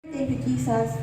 Thank you, Jesus.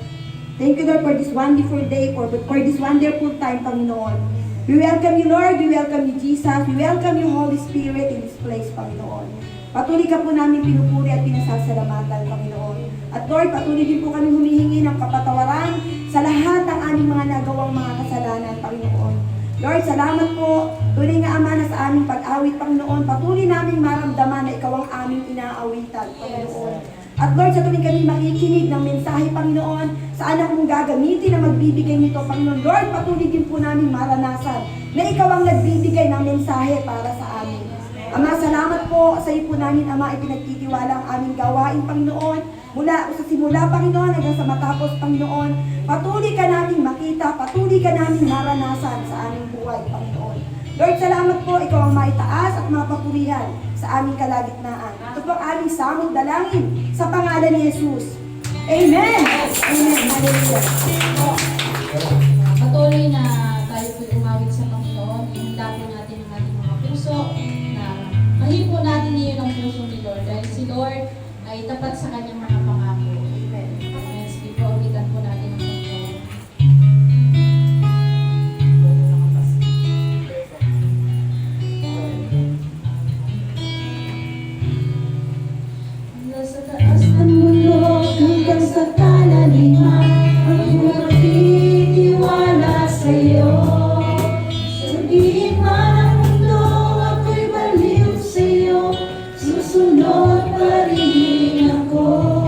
Thank you, Lord, for this wonderful day, for this wonderful time, Panginoon. We welcome you, Lord. We welcome you, Jesus. We welcome you, Holy Spirit, in this place, Panginoon. Patuloy ka po namin pinupuri at pinasasalamatan, Panginoon. At Lord, patuloy din po kami humihingi ng kapatawaran sa lahat ng aming mga nagawang mga kasalanan, Panginoon. Lord, salamat po. Tunay nga Ama na sa aming pag-awit, Panginoon. Patuloy namin maramdaman na ikaw ang aming inaawitan, Panginoon. At Lord, sa tuwing kami makikinig ng mensahe, Panginoon, sa anak mong gagamitin na magbibigay nito, Panginoon. Lord, patuloy din po namin maranasan na ikaw ang nagbibigay ng mensahe para sa amin. Ama, salamat po sa iyo po namin, Ama, ipinagtitiwala ang aming gawain, Panginoon. Mula sa simula, Panginoon, hanggang sa matapos, Panginoon. Patuloy ka namin makita, patuloy ka namin maranasan sa aming buhay, Panginoon. Lord, salamat po, ikaw ang maitaas at mapapurihan sa aming kalagitnaan. Ito po ang aming samong dalangin sa pangalan ni Jesus. Amen! Amen! Hallelujah! Patuloy na tayo po umawit sa Panginoon. Ihanda po natin ang ating mga puso na mahipo natin iyon ang puso ni Lord. Dahil si Lord ay tapat sa kanyang mga pangako. Amen. Amen. Sige po, awitan po natin ang Panginoon. Sa taas ng mundo hanggang sa kalaliman, ang magtitiwala sa iyo. Sabihin man ang mundo, ako'y baliw sa iyo, susunod pa rin ako.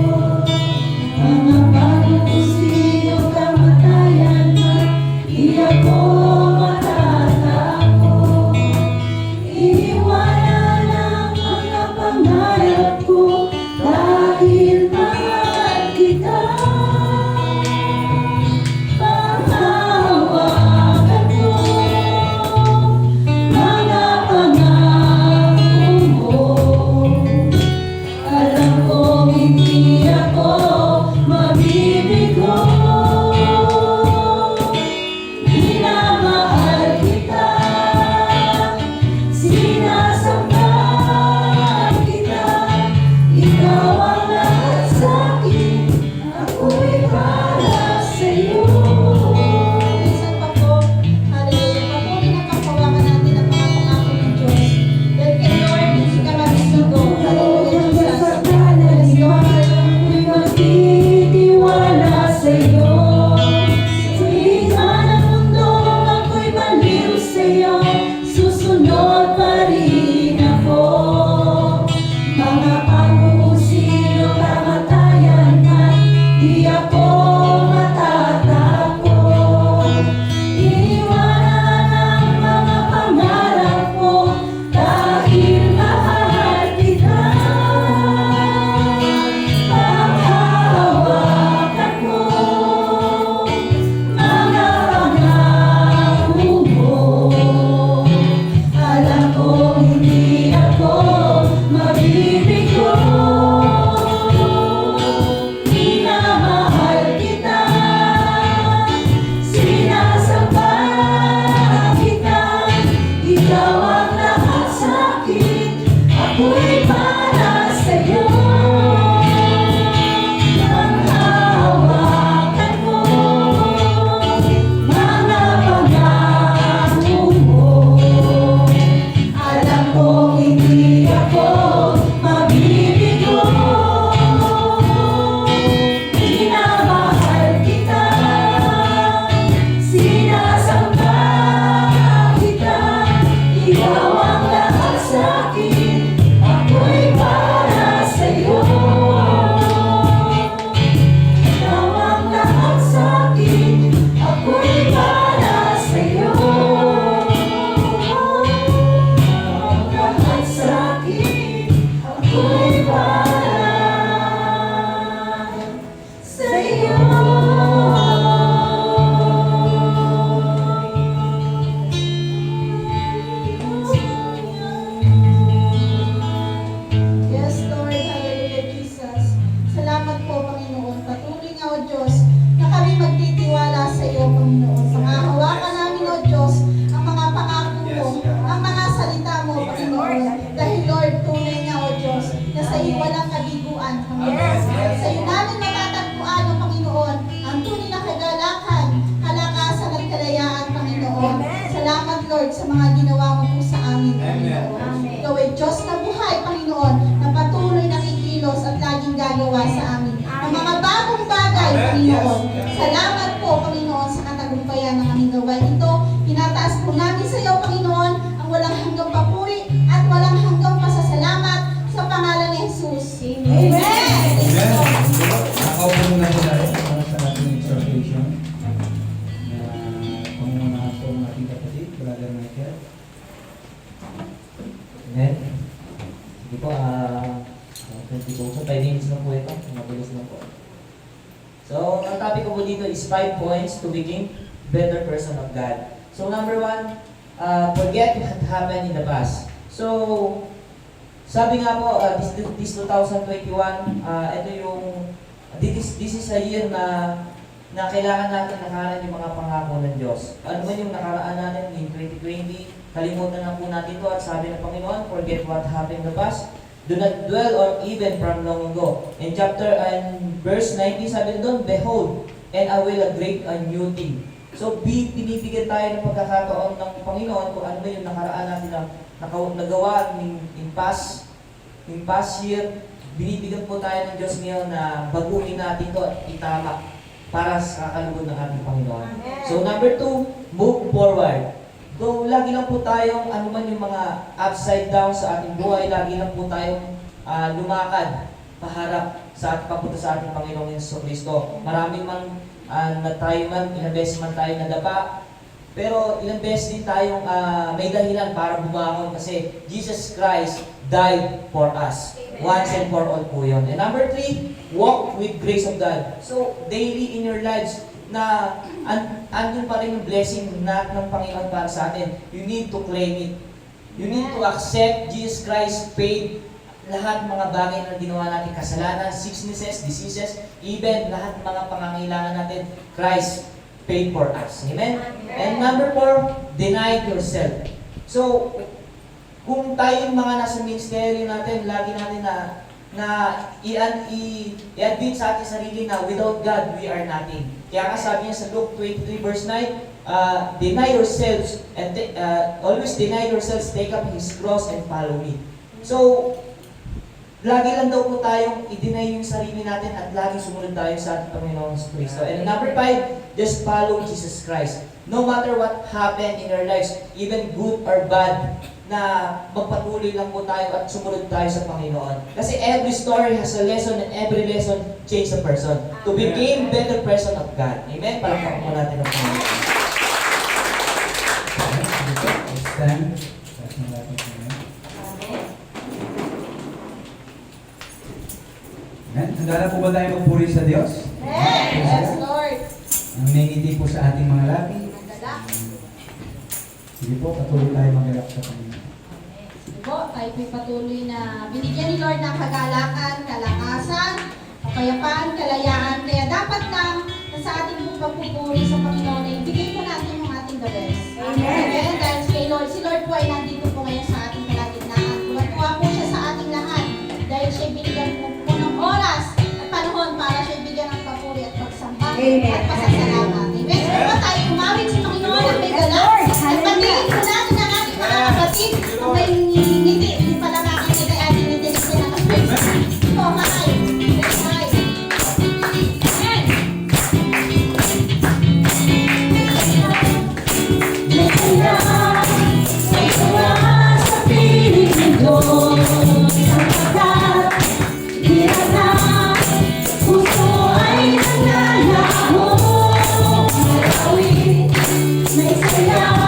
aming gagawa sa amin. Ang mga bagong bagay, Panginoon. Salamat po, Panginoon, sa katagumpayan ng aming gawain ito. Tinataas po namin sa iyo, Panginoon, ang walang hanggang papuri at walang hanggang pasasalamat sa pangalan ni Jesus. Amen! Nakaupo muna po tayo para sa ating exhortation na pangunahan po ng ating kapatid, Brother Michael. Amen. Sige po, 20 po. So, 5 minutes lang po ito. Mabilis lang po. So, ang topic ko po dito is 5 points to become better person of God. So, number 1, forget what happened in the past. So, sabi nga po, this 2021, ito yung, this is a year na kailangan natin nakaharap yung mga pangako ng Diyos. Ano man yung nakaraan natin in 2020, kalimutan na po natin ito at sabi ng Panginoon, forget what happened in the past. Do not dwell on even from long ago. In verse 19, sabi doon, behold, and I will a great a new thing. So, pinibigyan tayo ng pagkakataon ng Panginoon kung ano ba yung nakaraan natin na nagawa in past year. Binibigyan po tayo ng Diyos ngayon na baguhin natin ito at itama para sa kalugod ng ating Panginoon. So, number 2, move forward. So, lagi lang po tayong, ano man yung mga upside down sa ating buhay, lagi lang po tayong lumakad, paharap papunta sa ating Panginoong Yesus Kristo. Maraming man ilang beses man tayo nadapa, pero ilang beses din tayong may dahilan para bumangon kasi Jesus Christ died for us. Once and for all po yun. And number 3, walk with grace of God. So, daily in your lives, na andun pa rin yung blessing ng Panginoon para sa atin. You need to claim it. You need to accept Jesus Christ paid lahat mga bagay na ginawa natin, kasalanan, sicknesses, diseases, even lahat ng mga pangangailangan natin, Christ paid for us. Amen? And number 4, deny yourself. So, kung tayo yung mga nasa ministry natin, lagi natin i-admit sa ating sarili na without God, we are nothing. Kaya nga sabi niya sa Luke 23 verse 9, deny yourselves, and always deny yourselves, take up His cross and follow me. So, lagi lang daw po tayong i-deny yung sarili natin at laging sumunod tayo sa ating Panginoon Kristo. And number 5, just follow Jesus Christ. No matter what happened in our lives, even good or bad, na magpatuloy lang po tayo at sumunod tayo sa Panginoon. Kasi every story has a lesson and every lesson change a person to become better person of God. Amen? Palakpakan po natin ang Panginoon. Stand. Taas ng ating Panginoon. Amen. Handa na po ba tayo magpuri sa Diyos? Yes, Lord. Ang nangiti po sa ating mga labi. Sige po, patuloy tayo mag-irap sa Panginoon. Sige po, tayo po'y patuloy na binigyan ni Lord ng kagalakan, kalakasan, kapayapaan, kalayaan. Kaya dapat lang na sa ating pagpupuri sa Panginoon ay ibigay po natin yung ating the best. Amen. Dahil kay Lord, si Lord po ay nandito po ngayon sa ating kalagitnaan. Tuwa po siya sa ating lahat dahil siya binigyan po ng oras at panahon para siya bigyan ng papuri at pagsamba at pasasalamat. Amen. So po tayo kumawit sa Panginoon at may galak. At pagkain po natin ang ating mga kapatid na may ngiti. Hindi pala makikita ay ating ngiti na nakapraise. Ito, mahal. Very high. Amen. May saya sa piling ko. Sapagkat hirap na puso ay nangyayamo. May saya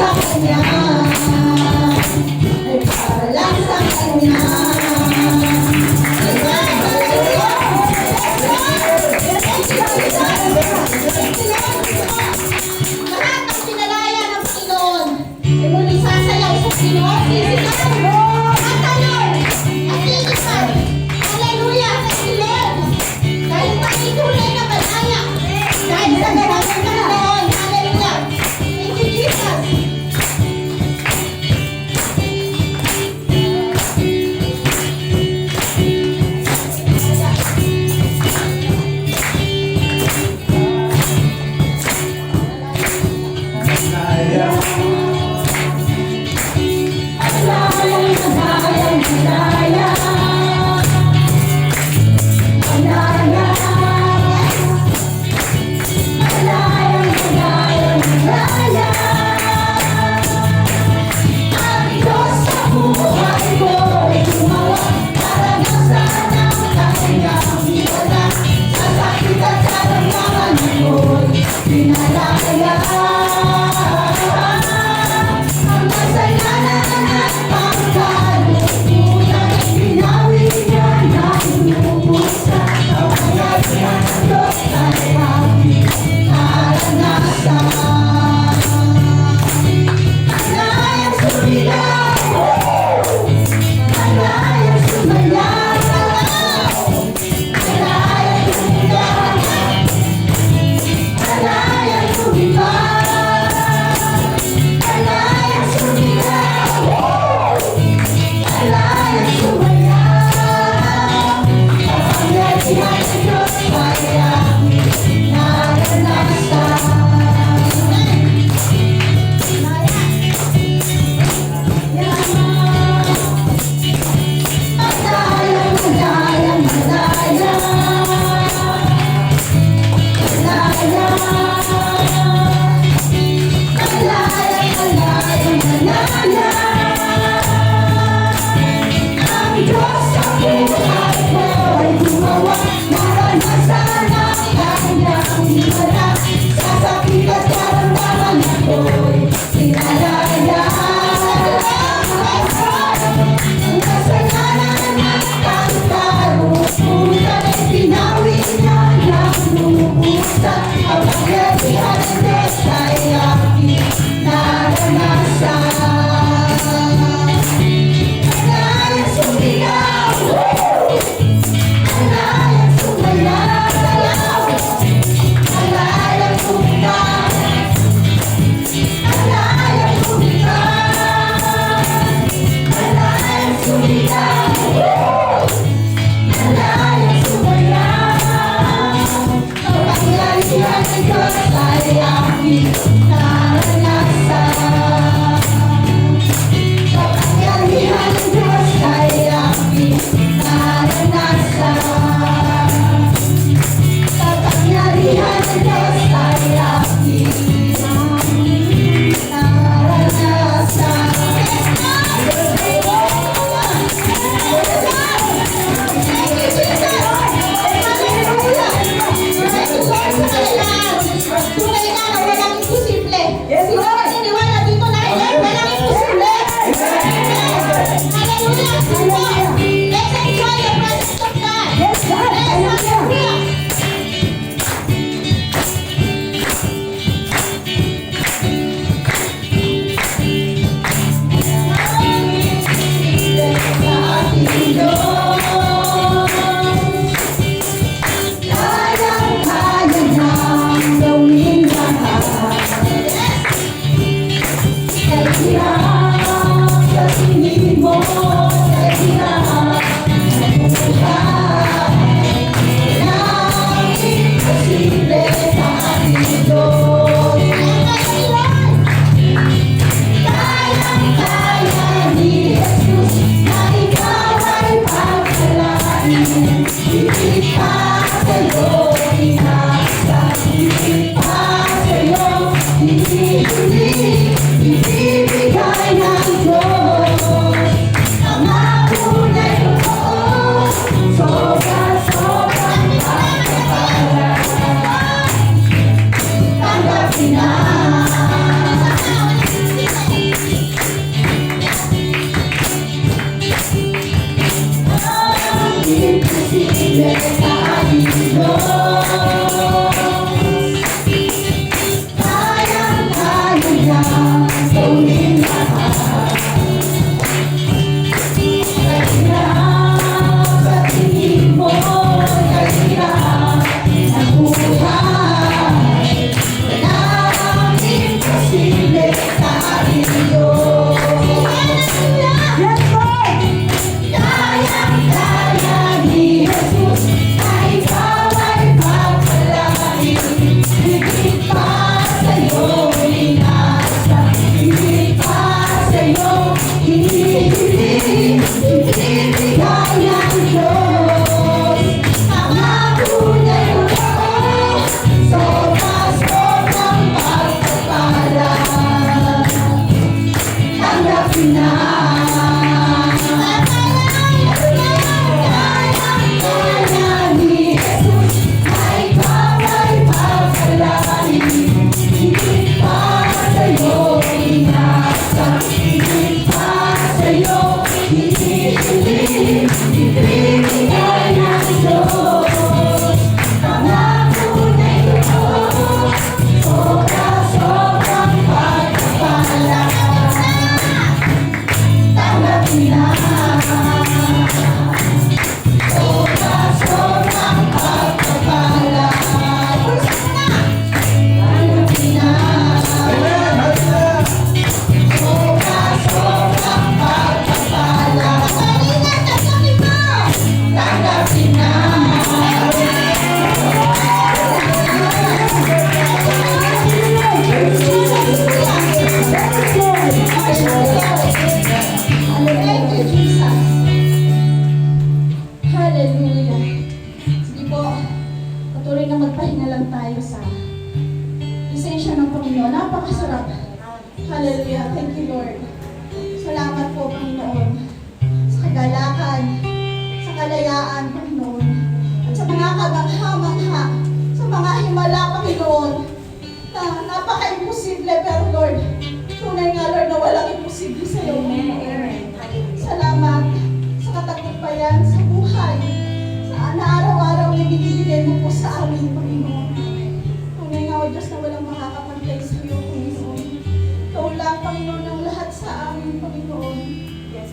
sa Kanya. Ay para lang sa Kanya. Lahat ng pinalaya ng Panginoon ay muli sasayaw sa Panginoon. Sisigaw at talon at iipan. Hallelujah! Thank you, Lord! Dahil tayo tunay na malaya. Dahil sa gawin ng Panginoon. Hallelujah! Thank you, Jesus! Alaya Sa tingin mo, kahirap ang buhay. Walang imposible sa ating Diyos. Yes, Lord! Kayang-kaya ni Jesus na ikaw ay pagpalain. Higit pa sa'yo inasa, higit pa sa'yo hinihiling. Ibibigay ng Diyos ang akunay ko. Sobra-sobrang pagpapala. Tanggapin na. Kaya ni Jesus na ikaw ay pagpalain. Higit pa sa'yo inasa, higit pa sa'yo hinihiling. Ibibigay ng Diyos ang akunay ko. Sobra-sobrang pagpapala. Tanggapin na. Sobra-sobrang pagpapala. Tanggapin na. Sobra-sobrang pagpapala. Tanggapin na. Thank you, Jesus. Hallelujah. Sige po, patuloy na magpahinga lang tayo sa lisensya ng Panginoon. Napakasarap. Hallelujah. Thank you, Lord. Salamat po, Panginoon, sa kagalakan, sa kalayaan, Panginoon, at sa mga kamangha-mangha, sa mga himala, Panginoon, na napaka-imposible, pero Lord, tunay nga, Lord, na walang imposible sa iyo. Salamat sa katagumpayan, sa buhay, sa na araw-araw na binibigay mo po sa amin, Panginoon. Tunay nga, O Diyos, na walang makakapantay sa iyo, Panginoon. Ikaw lang, Panginoon, ang lahat sa amin, Panginoon.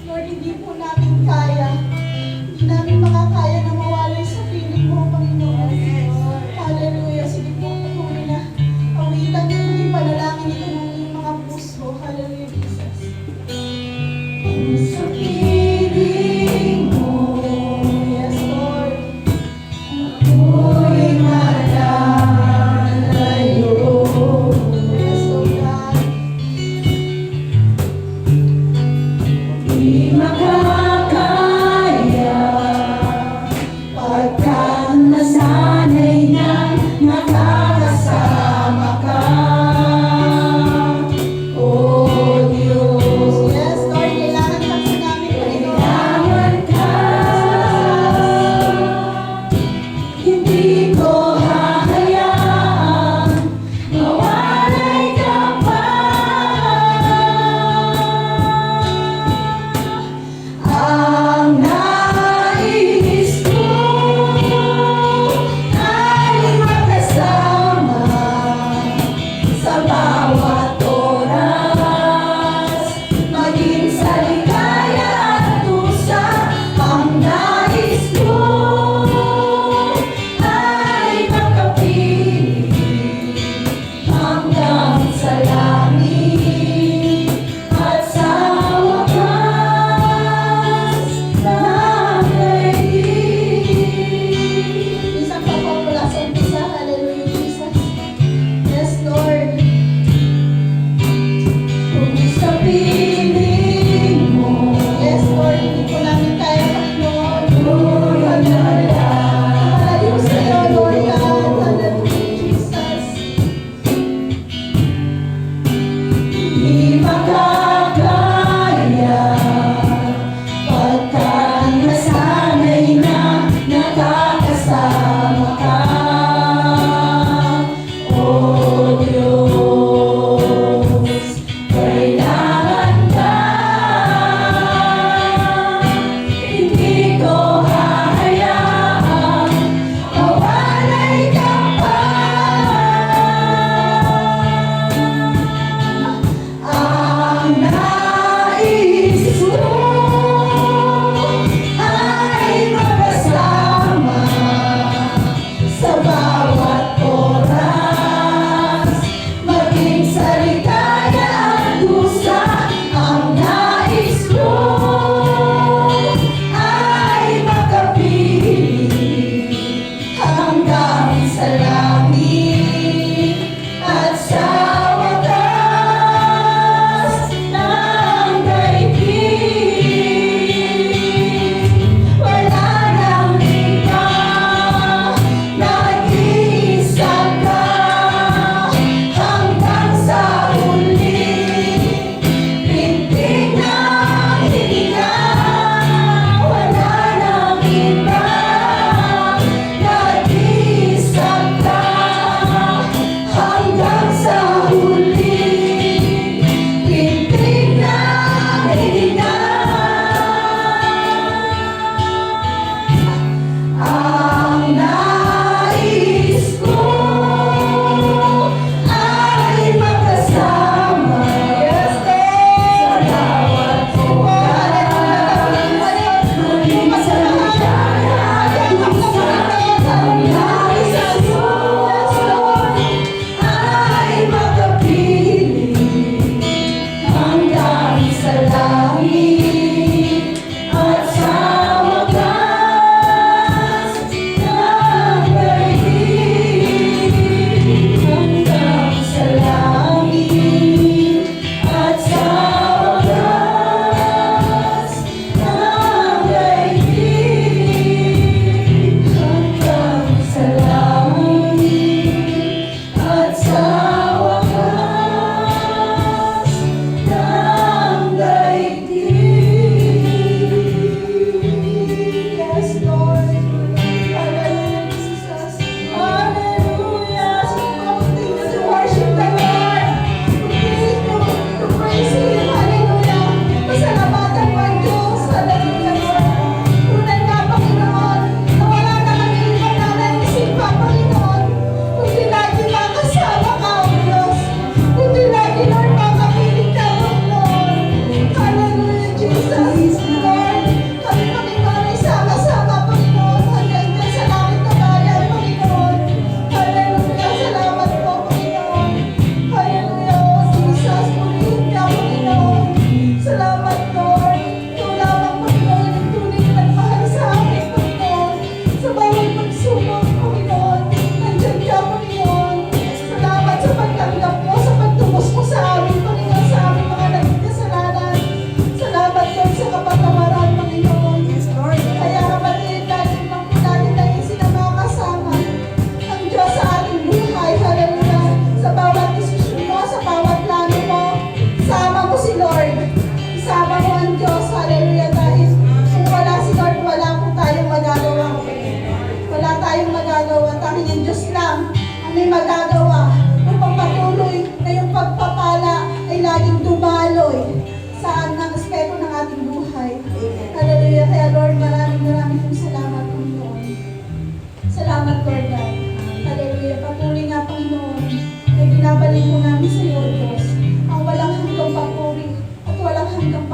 Lord, hindi po namin kaya. Hindi namin makakaya na mawalay sa piling mo, Panginoon. Hallelujah. Sige po, patuloy na. Awitan niyo yung panalangin ito ng inyong mga puso. Hallelujah, Jesus. Sa piling mo, Yes, Lord. ako'y malalayo. Yes, Lord God. Di makakaya pagkat nasanay na nakakasama ka. O Diyos, Yes, Lord. Kailangan ka sa namin, Panginoon. kailangan ka. Hindi ko hahayaang mawalay ka pa. Ang nais ko ay makasama sa bawat oras, maging sa ligaya at tusa. Ang nais ko ay makapiling hanggang sa langit at sa wakas ng daigdig. Isang pa po mula sa umpisa. Hallelujah, Jesus. Yes, Lord. Kung sa piling mo, Yes, Lord. Hindi po namin kaya, Panginoon. Malayo sa iyo, Lord God. Hallelujah, Jesus. di makakaya pagkat nasanay na nakakasama ka. O Diyos, kailangan ka.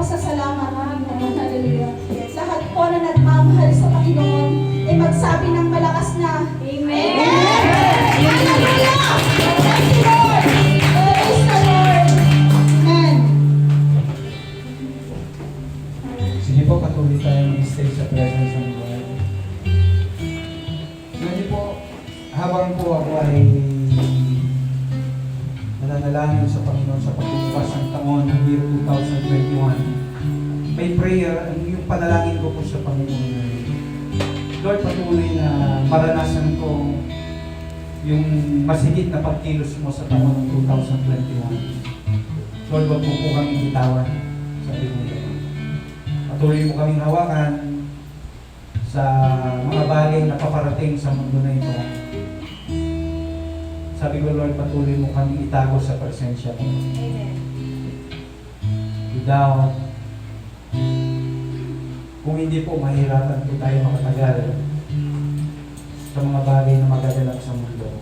pasasalamat, Panginoon. Hallelujah. Lahat po na nagmamahal sa Panginoon ay magsabi ng malakas na Amen! Hallelujah! Praise the Lord! Praise the Lord! Amen! Sige po, patuloy tayo mag-stay sa presence ng Lord. Ngayon po, habang po ako ay nananalangin sa Panginoon sa pagbubukas ng taon ng year 2021, may prayer, yung panalangin ko po sa Panginoon ay, Lord, patuloy na maranasan ko yung masigit na pagkilos mo sa taon ng 2021. Lord, wag mo po kami bitawan, sabi mo ito. Patuloy mo kaming hawakan sa mga bagay na paparating sa mundo na ito. Sabi ko, Lord, patuloy mo kaming itago sa presensya mo. Without, kung hindi po mahirapan po tayo makatagal sa mga bagay na magaganap sa mundo.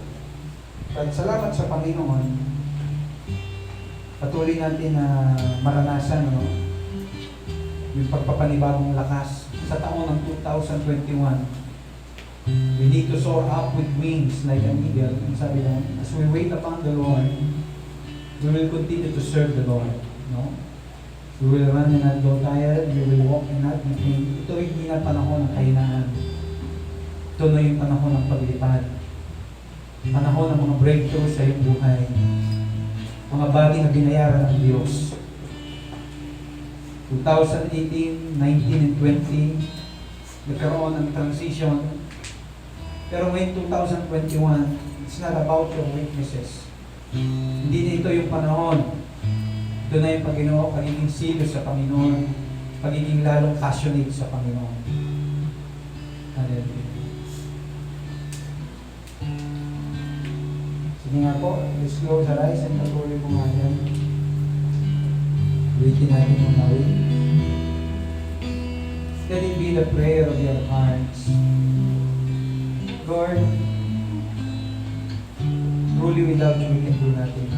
At salamat sa Panginoon, patuloy natin na maranasan yung pagpapanibagong lakas sa taon ng 2021. We need to soar up with wings like an eagle. Ang sabi lang, as we wait upon the Lord, we will continue to serve the Lord. No? We will run and not go tired. We will walk and not be faint. Ito hindi na panahon ng kahinaan. Ito na yung panahon ng paglipad. Panahon ng mga breakthrough sa iyong buhay. Mga bagay na binayaran ng Diyos. 2018, 19, and 20, nagkaroon ng transition. Pero ngayon 2021, it's not about your weaknesses. Hindi na ito yung panahon. Ito na yung Panginoon, pagiging serious sa Panginoon, pagiging lalong passionate sa Panginoon. Hallelujah. Sige nga po, let's close our eyes and patuloy mo nga yan. Waiting natin yung nawin. Let it be the prayer of your hearts. Lord, truly without you, we can do nothing.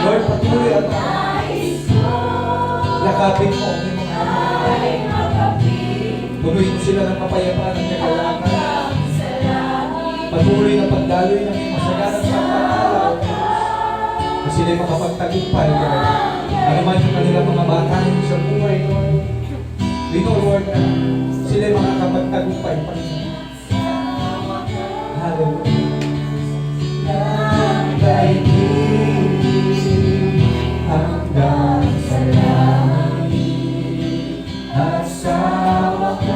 Lord, patuloy at yakapin mo ang mga anak. Punuin mo sila ng kapayapaan at kagalakan. Patuloy na pagdaloy ng iyong masaganang pagpapalaw. Na sila'y makapagtagumpay, Lord. Ano man yung kanilang mga batayan sa buhay, Lord. We know, Lord, na sila makakapagtagumpay, Panginoon. Hallelujah. Ang daigdig hanggang sa langit at sa wakas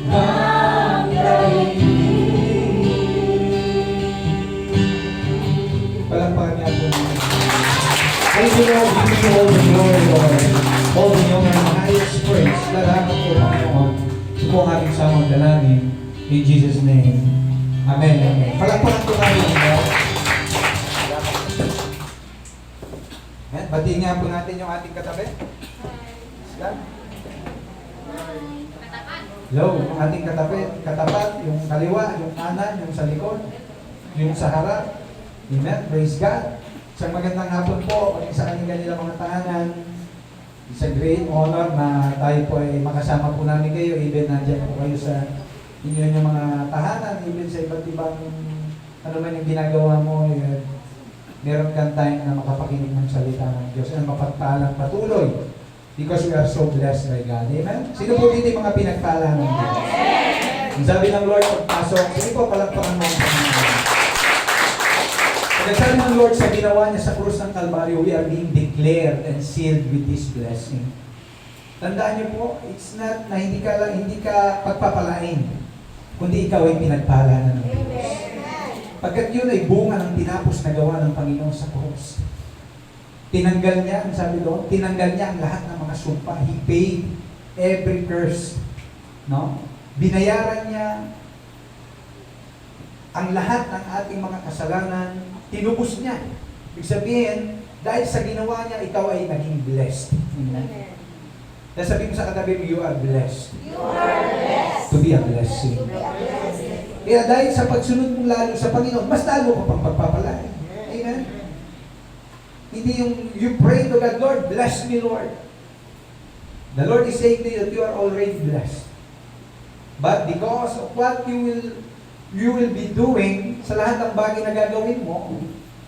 ng daigdig. Palakpakan niya po naman. Thank you, Lord. Give you all the glory, Lord. All the honor and highest praise. Lalahat po, Panginoon. Ito po ang ating samang dalangin. In Jesus' name. Amen. Amen. Palakpakan po namin, Lord. Ayan, batiin nga po natin yung ating katabi. Hello, yung ating katapat, yung kaliwa, yung kanan, yung sa likod, yung sa harap. Amen. Praise God. Isang magandang hapon po sa kanilang mga tahanan. It's a great honor na tayo po ay makasama po namin kayo. Even nandiyan po kayo sa inyo yung mga tahanan, even sa iba't ibang ano man yung ginagawa mo, meron kang time na makapakinig ng salita ng Diyos at mapagpalang patuloy because we are so blessed by God. Amen? Sino po dito yung mga pinagpala ng Diyos? Ang sabi ng Lord, pagpasok, sige po, palagpakan mo ang Panginoon. Pagkasabi ng Lord sa ginawa niya sa krus ng Kalbaryo, we are being declared and sealed with this blessing. Tandaan niyo po, it's not na hindi ka pagpapalain, kundi ikaw ay pinagpala ng Diyos. Pagkat yun ay bunga ng tinapos na gawa ng Panginoon sa krus. Tinanggal niya, sabi doon, tinanggal niya ang lahat ng mga sumpa. He paid every curse. No? Binayaran niya ang lahat ng ating mga kasalanan. Tinubos niya. Ibig sabihin, dahil sa ginawa niya, ikaw ay naging blessed. Amen. Dahil sabi mo sa katabi mo, you are blessed. You are blessed. To be a blessing. To be a blessing. Kaya dahil sa pagsunod mo lalo sa Panginoon, mas lalo ka pang pagpapalain. Amen? Hindi yung, you pray to God, Lord, bless me, Lord. The Lord is saying to you that you are already blessed. But because of what you will be doing sa lahat ng bagay na gagawin mo,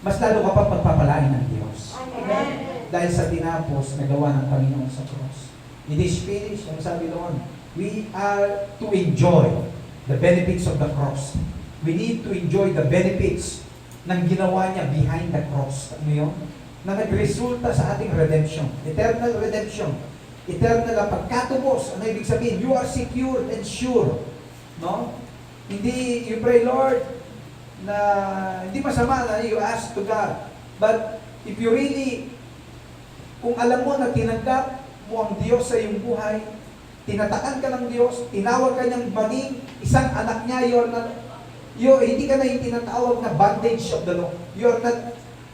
mas lalo ka pang pagpapalain ng Diyos. Amen. Dahil sa tinapos na gawa ng Panginoon sa cross. It is finished. Ang sabi doon, we are to enjoy the benefits of the cross. We need to enjoy the benefits ng ginawa niya behind the cross. Ano yun? Na nagresulta sa ating redemption. Eternal redemption. Eternal ang pagkatubos. Ano ibig sabihin? You are secure and sure. No? Hindi, you pray, Lord, na hindi masama na you ask to God. But if you really, kung alam mo na tinanggap mo ang Diyos sa iyong buhay, tinatakan ka ng Diyos, tinawag ka niyang maging isang anak niya, hindi ka na yung tinatawag na bondage of the law.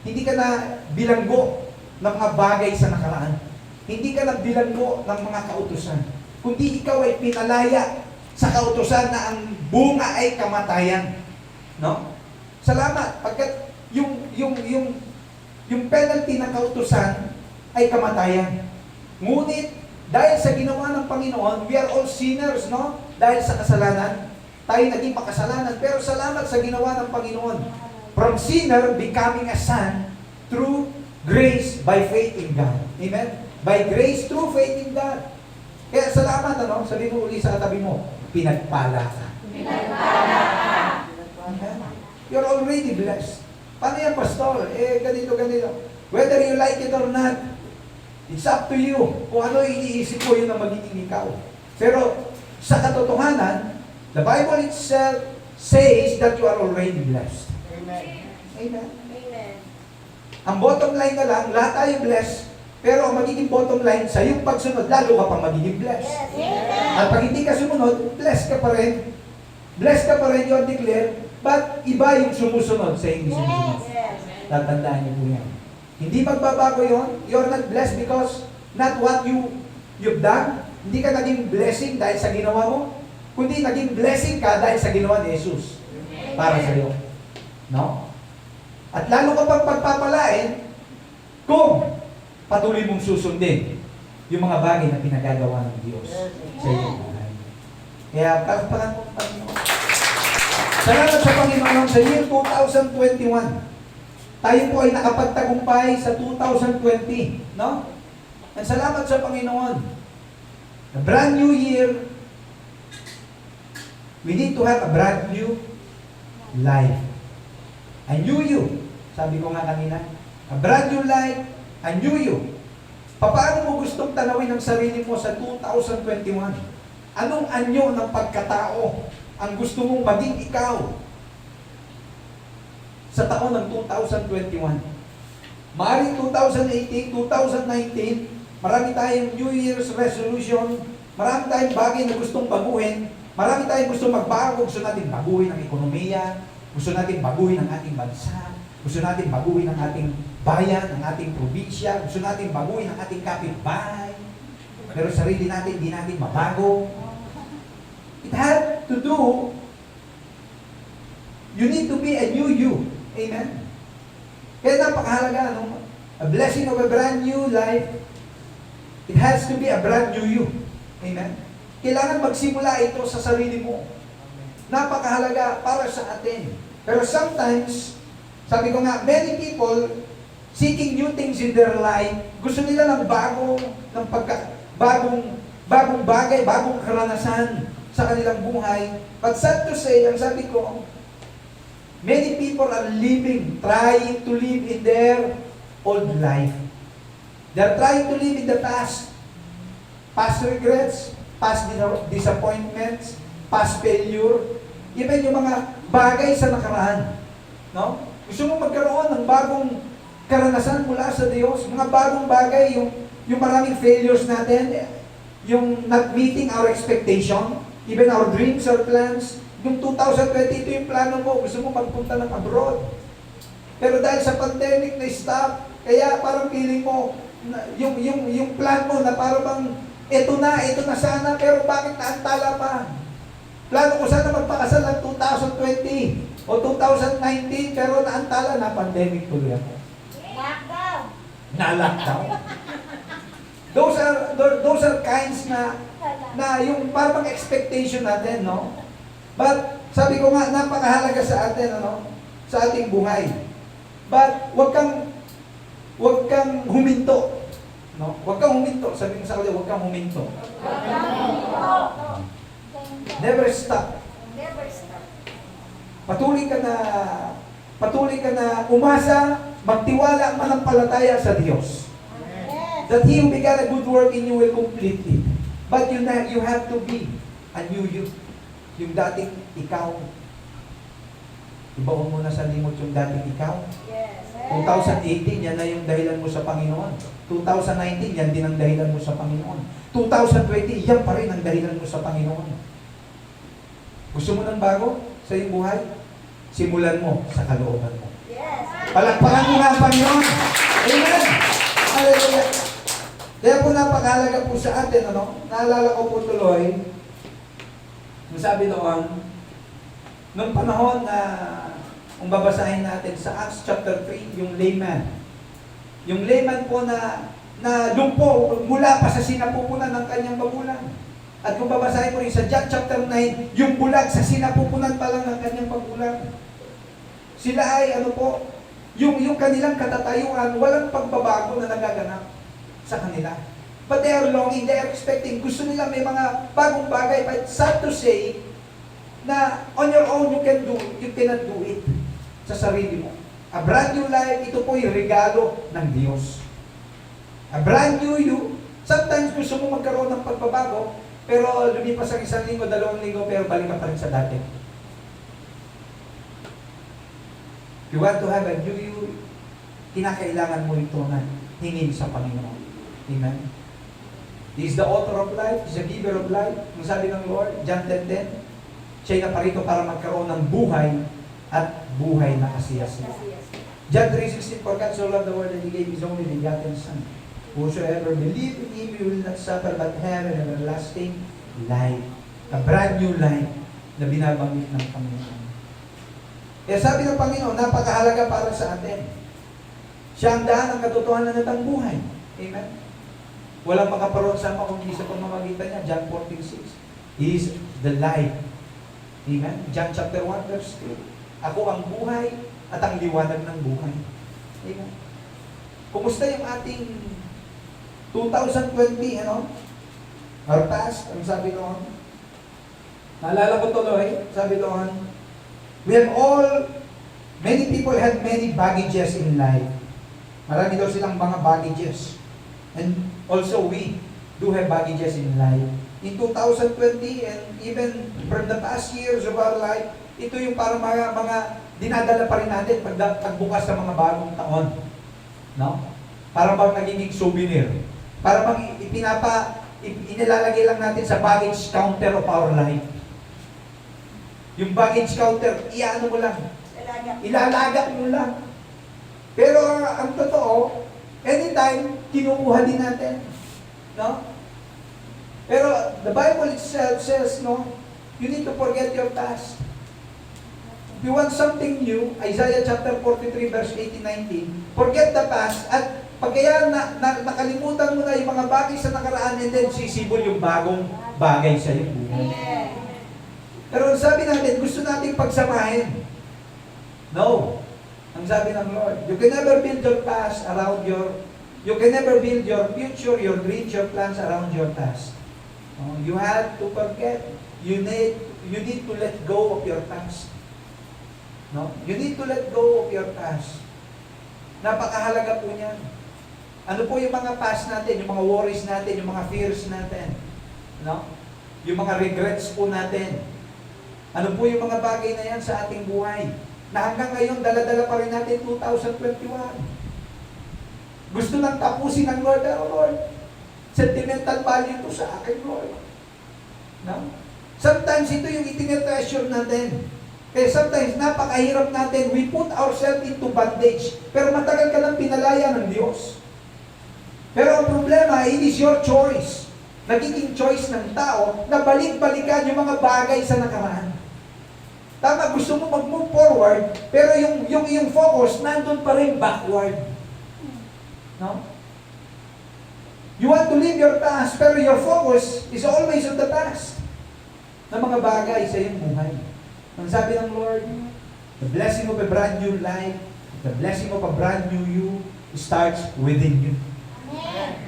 Hindi ka na bilanggo ng mga bagay sa nakaraan. Hindi ka na bilanggo ng mga kautusan. Kundi ikaw ay pinalaya sa kautusan na ang bunga ay kamatayan. No? Salamat. Pagkat yung penalty ng kautusan ay kamatayan. Ngunit, dahil sa ginawa ng Panginoon, we are all sinners, no? Dahil sa kasalanan, tayo naging makasalanan. Pero salamat sa ginawa ng Panginoon. From sinner, becoming a son, through grace, by faith in God. Amen? By grace, through faith in God. Kaya salamat, ano? Sabi mo uli sa katabi mo, pinagpala ka. Pinagpala ka. Amen? You're already blessed. Paano yan, pastor? Ganito. Whether you like it or not, it's up to you. Kung ano iniisip mo, yun ang magiging ikaw. Pero sa katotohanan, the Bible itself says that you are already blessed. Amen. Amen. Amen. Ang bottom line na lang, lahat tayo blessed, pero ang magiging bottom line, sa iyong pagsunod, lalo ka pang magiging blessed. Yes. At pag hindi ka sumunod, blessed ka pa rin. Blessed ka pa rin, you are declared, but iba yung sumusunod sa hindi sumusunod. Yes. Tatandaan niyo po yan. Hindi magbabago yun. You're not blessed because not what you've done. Hindi ka naging blessing dahil sa ginawa mo. Kundi naging blessing ka dahil sa ginawa ni Jesus para sa iyo. No? At lalo ka pang pagpapalain kung patuloy mong susundin yung mga bagay na pinagagawa ng Diyos sa iyong buhay. Kaya palakpakan mo ang Panginoon. Salamat sa Panginoon sa year 2021. Tayo po ay nakapagtagumpay sa 2020, no? At salamat sa Panginoon. A brand new year, we need to have a brand new life. A new you. Sabi ko nga kanina, a brand new life, a new you. Paano mo gustong tanawin ang sarili mo sa 2021? Anong anyo ng pagkatao ang gusto mong maging ikaw sa taon ng 2021? Maaaring 2018, 2019, marami tayong New Year's resolution, marami tayong bagay na gustong baguhin, marami tayong gustong magbago, gusto natin baguhin ang ekonomiya, gusto natin baguhin ang ating bansa, gusto natin baguhin ang ating bayan, ang ating probinsya, gusto natin baguhin ang ating kapitbahay, pero sarili natin, di natin mabago. It had to do, you need to be a new you. Amen? Kaya napakahalaga, no? A blessing of a brand new life, it has to be a brand new you. Amen? Kailangan magsimula ito sa sarili mo. Napakahalaga para sa atin. Pero sometimes, sabi ko nga, many people seeking new things in their life, gusto nila ng bagong bagay, bagong karanasan sa kanilang buhay. But sad to say, ang sabi ko, many people are trying to live in their old life. They're trying to live in the past. Past regrets, past disappointments, past failure, even yung mga bagay sa nakaraan. No? Gusto mo magkaroon ng bagong karanasan mula sa Diyos, mga bagong bagay, yung maraming failures natin, yung not meeting our expectation, even our dreams or plans. Yung 2020, ito yung plano mo, gusto mo magpunta ng abroad. Pero dahil sa pandemic na stop, kaya parang feeling mo, yung plan mo na parang bang, ito na sana, pero bakit naantala pa? Plano ko sana magpakasal ng 2020 o 2019, pero naantala na, pandemic tuloy ako. Lockdown. Na-lockdown. Those are kinds na yung parang expectation natin, no? But sabi ko nga, napakahalaga sa atin, ano? Sa ating buhay. But wag kang huminto. No? Wag kang huminto. Sabi mo sa kanila, wag kang huminto. Never stop. Never stop. Patuloy ka na umasa, magtiwala, manampalataya sa Diyos. That He who began a good work in you will complete it. But you have to be a new you. Yung dating ikaw. Ibaon mo na sa limot yung dating ikaw. Yes. 2018, yan na yung dahilan mo sa Panginoon. 2019, yan din ang dahilan mo sa Panginoon. 2020, yan pa rin ang dahilan mo sa Panginoon. Gusto mo ng bago sa iyong buhay? Simulan mo sa kalooban mo. Yes. Palakpakan mo nga ang Panginoon. Amen. Hallelujah. Kaya po napakahalaga po sa atin, ano? Naalala ko po tuloy, yung sabi noon, nung panahon na, kung babasahin natin sa Acts chapter 3, yung layman. Yung layman po na lumpo mula pa sa sinapupunan ng kanyang magulang. At kung babasahin mo rin sa John chapter 9, yung bulag sa sinapupunan pa lang ng kanyang magulang. Sila ay yung kanilang katatayuan, walang pagbabago na nagaganap sa kanila. But they are longing, they are expecting, gusto nila may mga bagong bagay. But sad to say, na on your own you cannot do it sa sarili mo. A brand new life, ito po yung regalo ng Diyos. A brand new you, sometimes gusto mo magkaroon ng pagbabago, pero lumipas ang 1 linggo, 2 linggo, pero balik ka pa rin sa dati. You want to have a new you, kinakailangan mo ito na hingin sa Panginoon. Amen? He is the author of life, He is the giver of life. Ang sabi ng Lord, John 10:10, siya'y naparito para magkaroon ng buhay at buhay na kasiyas. John 3:16, for God so loved the world that He gave His only begotten Son. Whosoever believe in Him will not suffer but have an everlasting life. A brand new life na binabanggit ng Panginoon. Kaya sabi ng Panginoon, napakahalaga para sa atin. Siya ang daan ng katotohanan at ang buhay. Amen? Walang makaparoon sa ama kung hindi sa pamamagitan niya. John 14:6. He is the life. Amen? John chapter 1 verse 2. Ako ang buhay at ang liwanag ng buhay. Amen. Kumusta yung ating 2020, ano? Our past, ang sabi doon? Naalala ko tuloy, sabi doon, we have all, many people had many baggages in life. Marami daw silang mga baggages. And also we do have baggages in life. In 2020 and even from the past years of our life, ito yung parang mga dinadala pa rin natin pagbukas ng mga bagong taon. No? Para bang nagiging souvenir. Para bang inilalagay lang natin sa baggage counter of our life. Yung baggage counter, iano mo lang. Ilalagak mo lang. Pero ang totoo, anytime, kinukuha din natin. No? Pero the Bible itself says, no, you need to forget your past. If you want something new, Isaiah chapter 43, verse 18-19, forget the past, at pag kaya nakalimutan mo na yung mga bagay sa nakaraan, and then sisibol yung bagong bagay sa iyong buhay. Pero ang sabi natin, gusto natin pagsamahin. No. Ang sabi ng Lord, you can never build your past around you can never build your future, your dreams, your plans around your past. You have to forget. You need to let go of your past. No? You need to let go of your past. Napakahalaga po niyan. Ano po yung mga past natin, yung mga worries natin, yung mga fears natin? No? Yung mga regrets po natin. Ano po yung mga bagay na yan sa ating buhay? Na hanggang ngayon, dala-dala pa rin natin 2021. Gusto nang tapusin ng Lord, pero Lord, sentimental value to sa akin, Lord. No? Sometimes ito yung itinetreasure natin. Kaya sometimes napakahirap natin, we put ourselves into bondage. Pero matagal ka lang pinalaya ng Diyos. Pero ang problema, it is your choice. Nagiging choice ng tao na balik-balikan yung mga bagay sa nakaraan. Tama, gusto mo mag-move forward, pero yung focus nandun pa rin backward. No? You want to live your past, pero your focus is always on the past. Na mga bagay sa iyong buhay. Ang sabi ng Lord, the blessing of a brand new life, the blessing of a brand new you starts within you. Amen.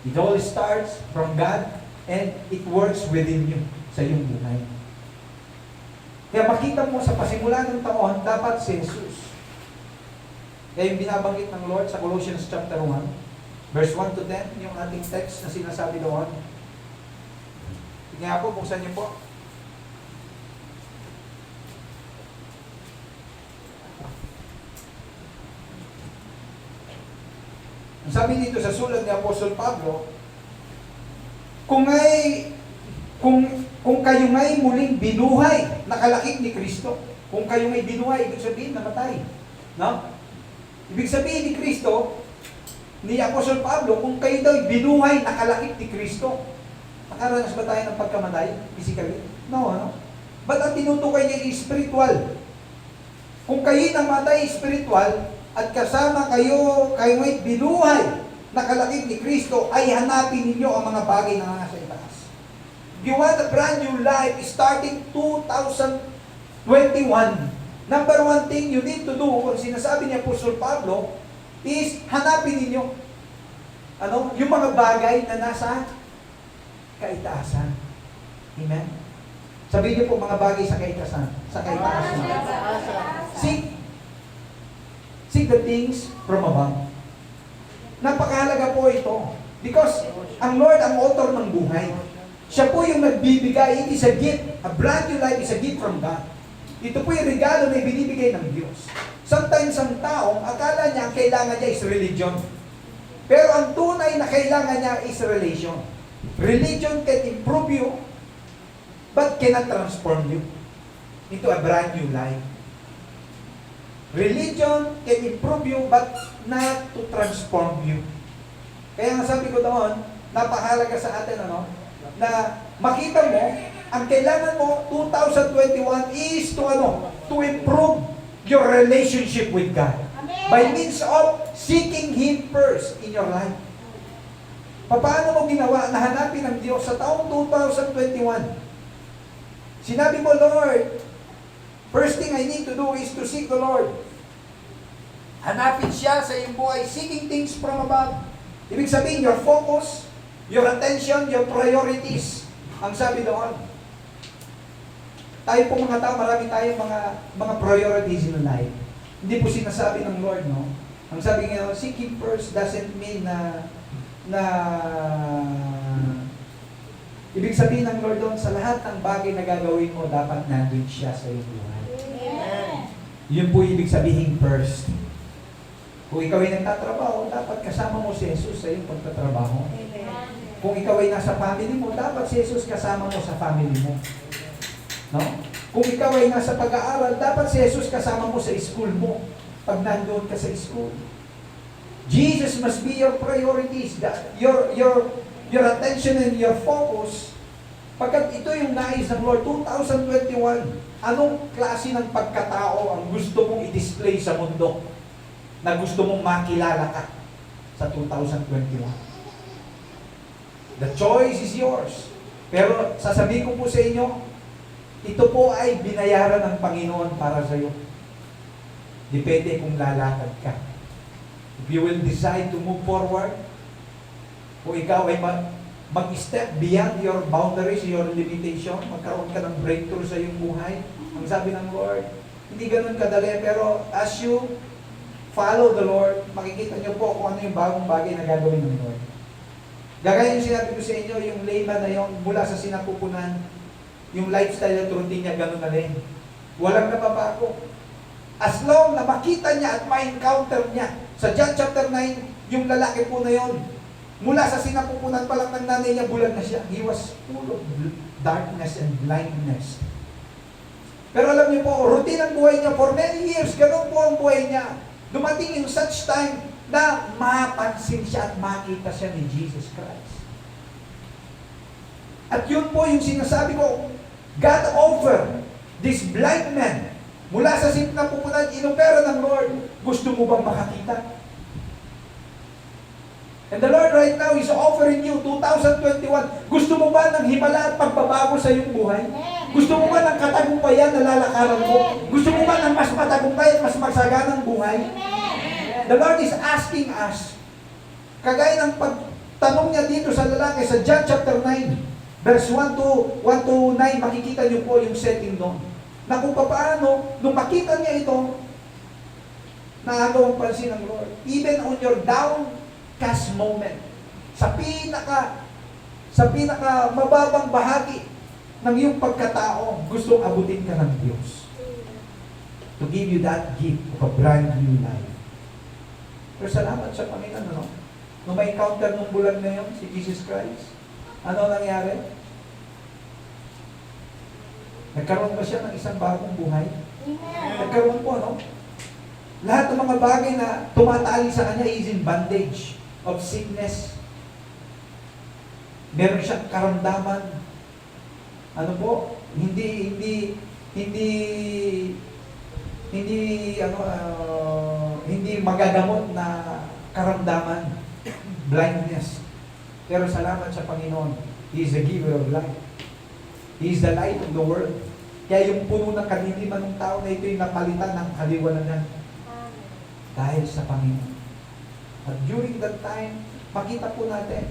It all starts from God and it works within you sa iyong buhay. Kaya makita mo sa pasimula ng taon, dapat si Jesus. Kaya yung binabanggit ng Lord sa Colossians chapter 1, verse 1 to 10, yung ating text na sinasabi doon. Tingnan po, buksan niyo po. Ang sabi dito sa sulat ni Apostol Pablo, kung kayo nga'y muling binuhay, nakalakip ni Kristo. Kung kayo nga'y binuhay, ibig sabihin, namatay. No? Ibig sabihin ni Kristo, ni Apostol Pablo, kung kayo daw binuhay, nakalakip ni Kristo. Nakaranas ba tayo ng pagkamatay, physically? No, ano? Ba't ang tinutukoy niya is spiritual? Kung kayo namatay spiritual, at kasama kayo nga'y binuhay, nakalakip ni Kristo, ay hanapin ninyo ang mga bagay na nasa itaas. You want a brand new life starting 2021. Number one thing you need to do, kung sinasabi ni Apostol Pablo, is hanapin ninyo yung mga bagay na nasa kaitaasan. Amen? Sabihin niyo po mga bagay sa kaitaasan. Sa kaitaasan. Seek the things from above. Napakahalaga po ito. Because ang Lord ang author ng buhay. Siya po yung nagbibigay. It is a gift. A brand new life is a gift from God. Ito po yung regalo na ibinibigay ng Diyos. Sometimes ang tao, akala niya ang kailangan niya is religion. Pero ang tunay na kailangan niya is relation. Religion can improve you, but cannot transform you into a brand new life. Religion can improve you, but not to transform you. Kaya nga sabi ko doon, napahalaga sa atin, na makita mo, ang kailangan mo, 2021 is to improve your relationship with God. Amen. By means of seeking Him first in your life. Paano mo ginawa na hanapin ng Diyos sa taong 2021? Sinabi mo, Lord, first thing I need to do is to seek the Lord. Hanapin siya sa iyong buhay, seeking things from above. Ibig sabihin, your focus, your attention, your priorities. Ang sabi doon. Tayo po mga tao, marami tayong mga priorities in life. Hindi po sinasabi ng Lord, no? Ang sabi nga, seeking first doesn't mean na ibig sabihin ng Lord doon, sa lahat ng bagay na gagawin mo, dapat nandun siya sa iyong buhay. Yun po ibig sabihin first. Kung ikaw ay nagtatrabaho, dapat kasama mo si Jesus sa iyong pagtatrabaho. Kung ikaw ay nasa family mo, dapat si Jesus kasama mo sa family mo. No? Kung ikaw ay nasa pag-aaral, dapat si Jesus kasama mo sa school mo pag nandoon ka sa school. Jesus must be your priorities, your attention and your focus. Pagkat ito yung nais ng Lord, 2021, anong klase ng pagkatao ang gusto mong i-display sa mundo na gusto mong makilala ka sa 2021? The choice is yours. Pero sasabihin ko po sa inyo, ito po ay binayaran ng Panginoon para sa iyo. Depende kung lalakad ka. If you will decide to move forward, kung ikaw ay mag-step beyond your boundaries, your limitation, magkaroon ka ng breakthrough sa iyong buhay. Ang sabi ng Lord, hindi ganun kadali, pero as you follow the Lord, makikita niyo po kung ano yung bagong bagay na gagawin ng Lord. Gagaya yung sinabi ko sa inyo, yung layman na yun, mula sa sinapupunan, yung lifestyle at routine niya, ganun na rin. Walang nababago. As long na makita niya at ma-encounter niya, sa John chapter 9, yung lalaki po na yun, mula sa sinapupunan pa lang ng nanay niya, bulag na siya. He was full of darkness and blindness. Pero alam niyo po, routine ang buhay niya for many years, ganun po ang buhay niya. Dumating yung such time na mapansin siya at makita siya ni Jesus Christ. At yun po yung sinasabi ko, God offered this blind man mula sa sinapupunan, inopera ng Lord. Gusto mo bang makakita? And the Lord right now is offering you 2021. Gusto mo ba ng himala at pagbabago sa iyong buhay? Gusto mo ba ng katagumpayan na lalakaran mo? Gusto mo ba ng mas matagumpay at mas magsaganang buhay? The Lord is asking us, kagaya ng pagtanong niya dito sa lalaki sa John chapter 9, verse 1 to 9, makikita niyo po yung setting doon. Na kung paano, nung makita niya ito, naagaw ang pansin ng Lord. Even on your downcast moment, sa pinaka mababang bahagi ng iyong pagkatao, gustong abutin ka ng Diyos. To give you that gift of a brand new life. Pero salamat sa Panginoon, no? Nung may encounter nung bulag na yun, si Jesus Christ, ano nangyari? Nagkaroon ba siya ng isang bagong buhay? Nagkaroon po, no? Lahat ng mga bagay na tumatali sa kanya is in bondage of sickness. Meron siyang karamdaman. Ano po? Hindi magagamot na karamdaman, blindness. Pero salamat sa Panginoon, He is the giver of life. He is the light of the world. Kaya yung puno ng kadiliman ng tao na ito yung napalitan ng kaliwanagan dahil sa Panginoon. At during that time, makita po natin,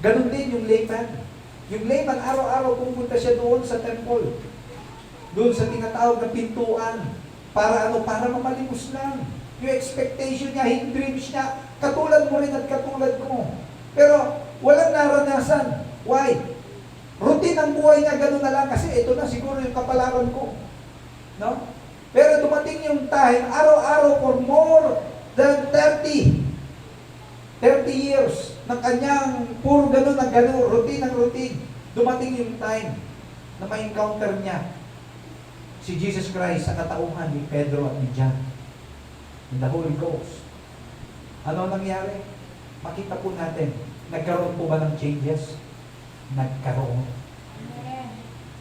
ganun din yung layman. Yung layman, araw-araw pumunta siya doon sa temple. Doon sa tinatawag na pintuan. Para mamalimos lang. Yung expectation niya, yung dreams niya, katulad mo rin at katulad ko. Pero walang naranasan. Why? Routine ang buhay niya, gano'n na lang. Kasi ito na siguro yung kapalaran ko. No? Pero dumating yung time, araw-araw for more than 30 years ng kanyang puro gano'n na gano'n, routine ang routine. Dumating yung time na ma-encounter niya si Jesus Christ sa katauhan ni Pedro at ni John in the Holy Ghost. Ano nangyari? Makita po natin, nagkaroon po ba ng changes? Nagkaroon.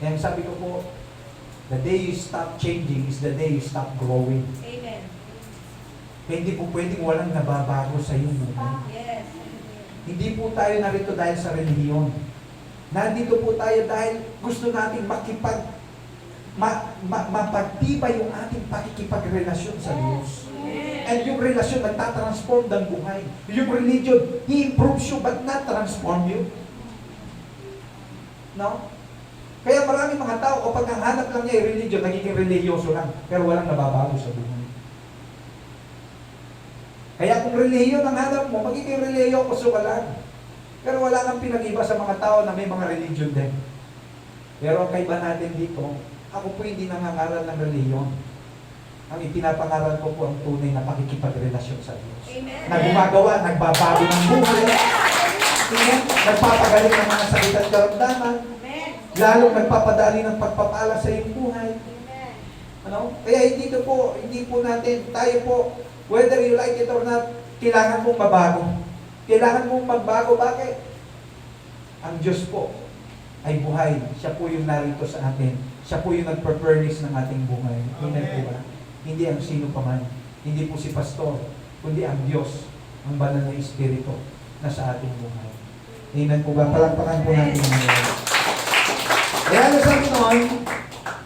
Kaya sabi ko po, the day you stop changing is the day you stop growing. Amen. Kaya hindi po pwedeng walang nababago sa iyong buhay. Yes. Hindi po tayo narito dahil sa relihiyon. Nandito po tayo dahil gusto natin mapagtibay yung ating pakikipagrelasyon sa Diyos. And yung relasyon nagtatransform ng buhay. Yung religion, He improves you but not transform you. No? Kaya maraming mga tao, kapag ang hanap lang niya yung religion, nagiging religyoso lang, pero walang nababago sa buhay. Kaya kung relihiyon ang hanap mo, magiging religyoso ka lang. Pero wala kang pinag-iba sa mga tao na may mga religion din. Pero ang kaiba natin dito, ako po hindi nangangaral ng reliyon. Ang ipinapangaral ko po ang tunay na pakikipagrelasyon sa Diyos. Amen. Na gumagawa, nagbabago ng buhay. Amen. Nagpapagaling ng mga sakit at karamdaman. Amen. Lalong nagpapadali ng pagpapala sa iyong buhay. Amen. Ano? Kaya hindi po natin, tayo po, whether you like it or not, kailangan mong mabago. Kailangan mong magbago. Bakit? Ang Diyos po ay buhay. Siya po yung narito sa atin. Siya po yung nagper-furnish ng ating buhay. Amen po ba? Hindi ang sino pa man. Hindi po si pastor, kundi ang Diyos, ang banal na Espiritu na sa ating buhay. Amen po ba? Palakpakan po natin ang Diyos. Kaya nasabi noon,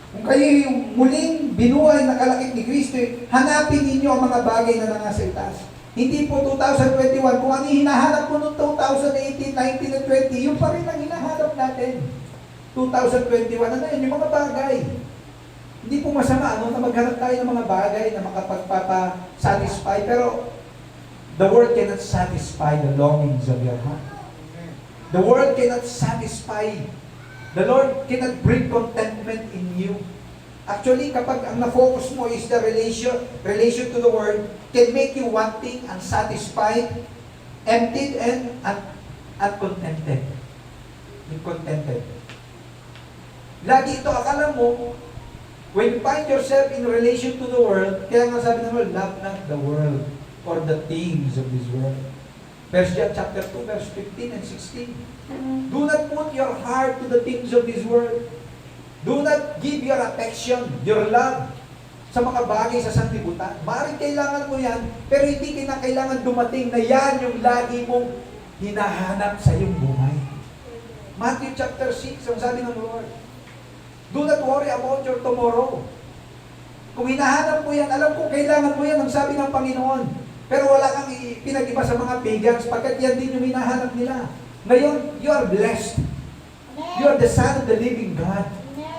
kung kayo yung muling binuhay na kalakip ni Kristo, hanapin ninyo ang mga bagay na nasa itaas. Hindi po 2021, kung ano yung hinahanap mo noong 2018, 19, and 20, yung pa rin ang hinahanap natin. 2021, ano yun? Yung mga bagay. Hindi po masama, na maghanap tayo ng mga bagay na makapagpapa-satisfy, pero the world cannot satisfy the longings of your heart. The world cannot satisfy. The Lord cannot bring contentment in you. Actually, kapag ang na-focus mo is the relation to the Word, can make you wanting, unsatisfied, emptied, and uncontented. Contented. Lagi ito, akala mo, when you find yourself in relation to the world, kaya nga sabi ng Lord, love not the world or the things of this world. 1 John chapter 2, verse 15 and 16. Do not put your heart to the things of this world. Do not give your affection, your love, sa mga bagay sa sanlibutan. Maaaring kailangan mo yan, pero hindi kailangan dumating na yan yung lagi mong hinahanap sa iyong buhay. Matthew chapter 6, ang sabi ng Lord, do not worry about your tomorrow. Kung hinahanap mo yan, alam ko kailangan mo yan, ang sabi ng Panginoon. Pero wala kang pinag-iba sa mga pagans, pagkat yan din yung hinahanap nila. Ngayon, you are blessed. You are the son of the living God.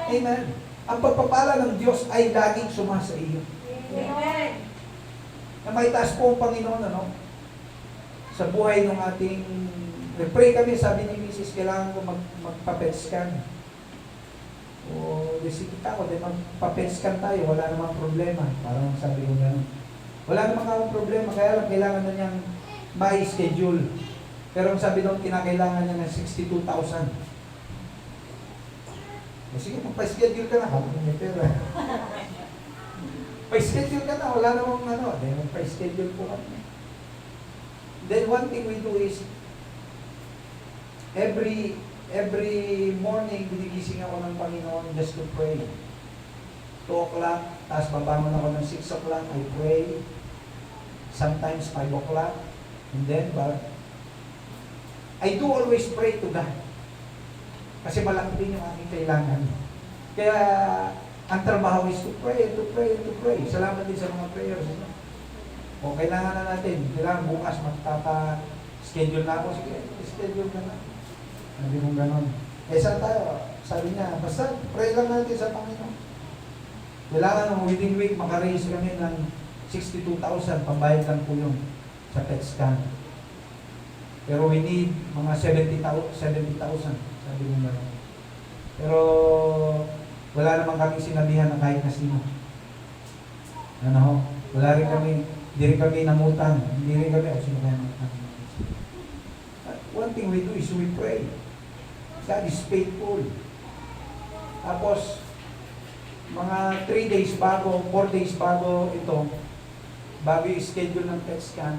Amen. Ang pagpapala ng Diyos ay laging sumasa iyo. Amen. Na may taas po ang Panginoon, ano? Sa buhay ng ating... Nag-pray kami, sabi ni Mrs., kailangan ko magpa-PET scan. O, kita ko, then magpa-PET scan tayo, wala namang problema. Parang sabi ko gano'n. Wala namang problema, kaya lang kailangan na niyang may schedule. Pero ang sabi doon, kinakailangan niya ng 62,000. Sige, magpa-schedule ka na. Habang may pera. Pa-schedule ka na, wala namang ano. Then, magpa-schedule po kami. Then, one thing we do is, every morning, binigising ako ng Panginoon just to pray. 2 o'clock, tapos babangon ako ng 6 o'clock, I pray. Sometimes 5 o'clock. And then, but I do always pray to God. Kasi malaki din yung aking kailangan. Kaya, ang trabaho is to pray, to pray, to pray. Salamat din sa mga prayers. O, kailangan na natin. Kailangan bukas magtata-schedule na ako. Sige, schedule ka na. Sabi mong ganon. Saan tayo? Sabi niya, basta pray lang natin sa Panginoon. Kailangan within week, makaraise kami ng 62,000. Pambayad lang po yun sa PET scan. Pero we need mga 70,000. Sabi mo ba? Pero wala naman kami sinabihan na kahit na sino. Ano ho? Wala rin kami, hindi rin kami namutan. Hindi rin kami, sino kaya namutan? One thing we do is we pray. God is faithful. Tapos, mga 3 days bago, 4 days bago ito, bago yung schedule ng PET scan,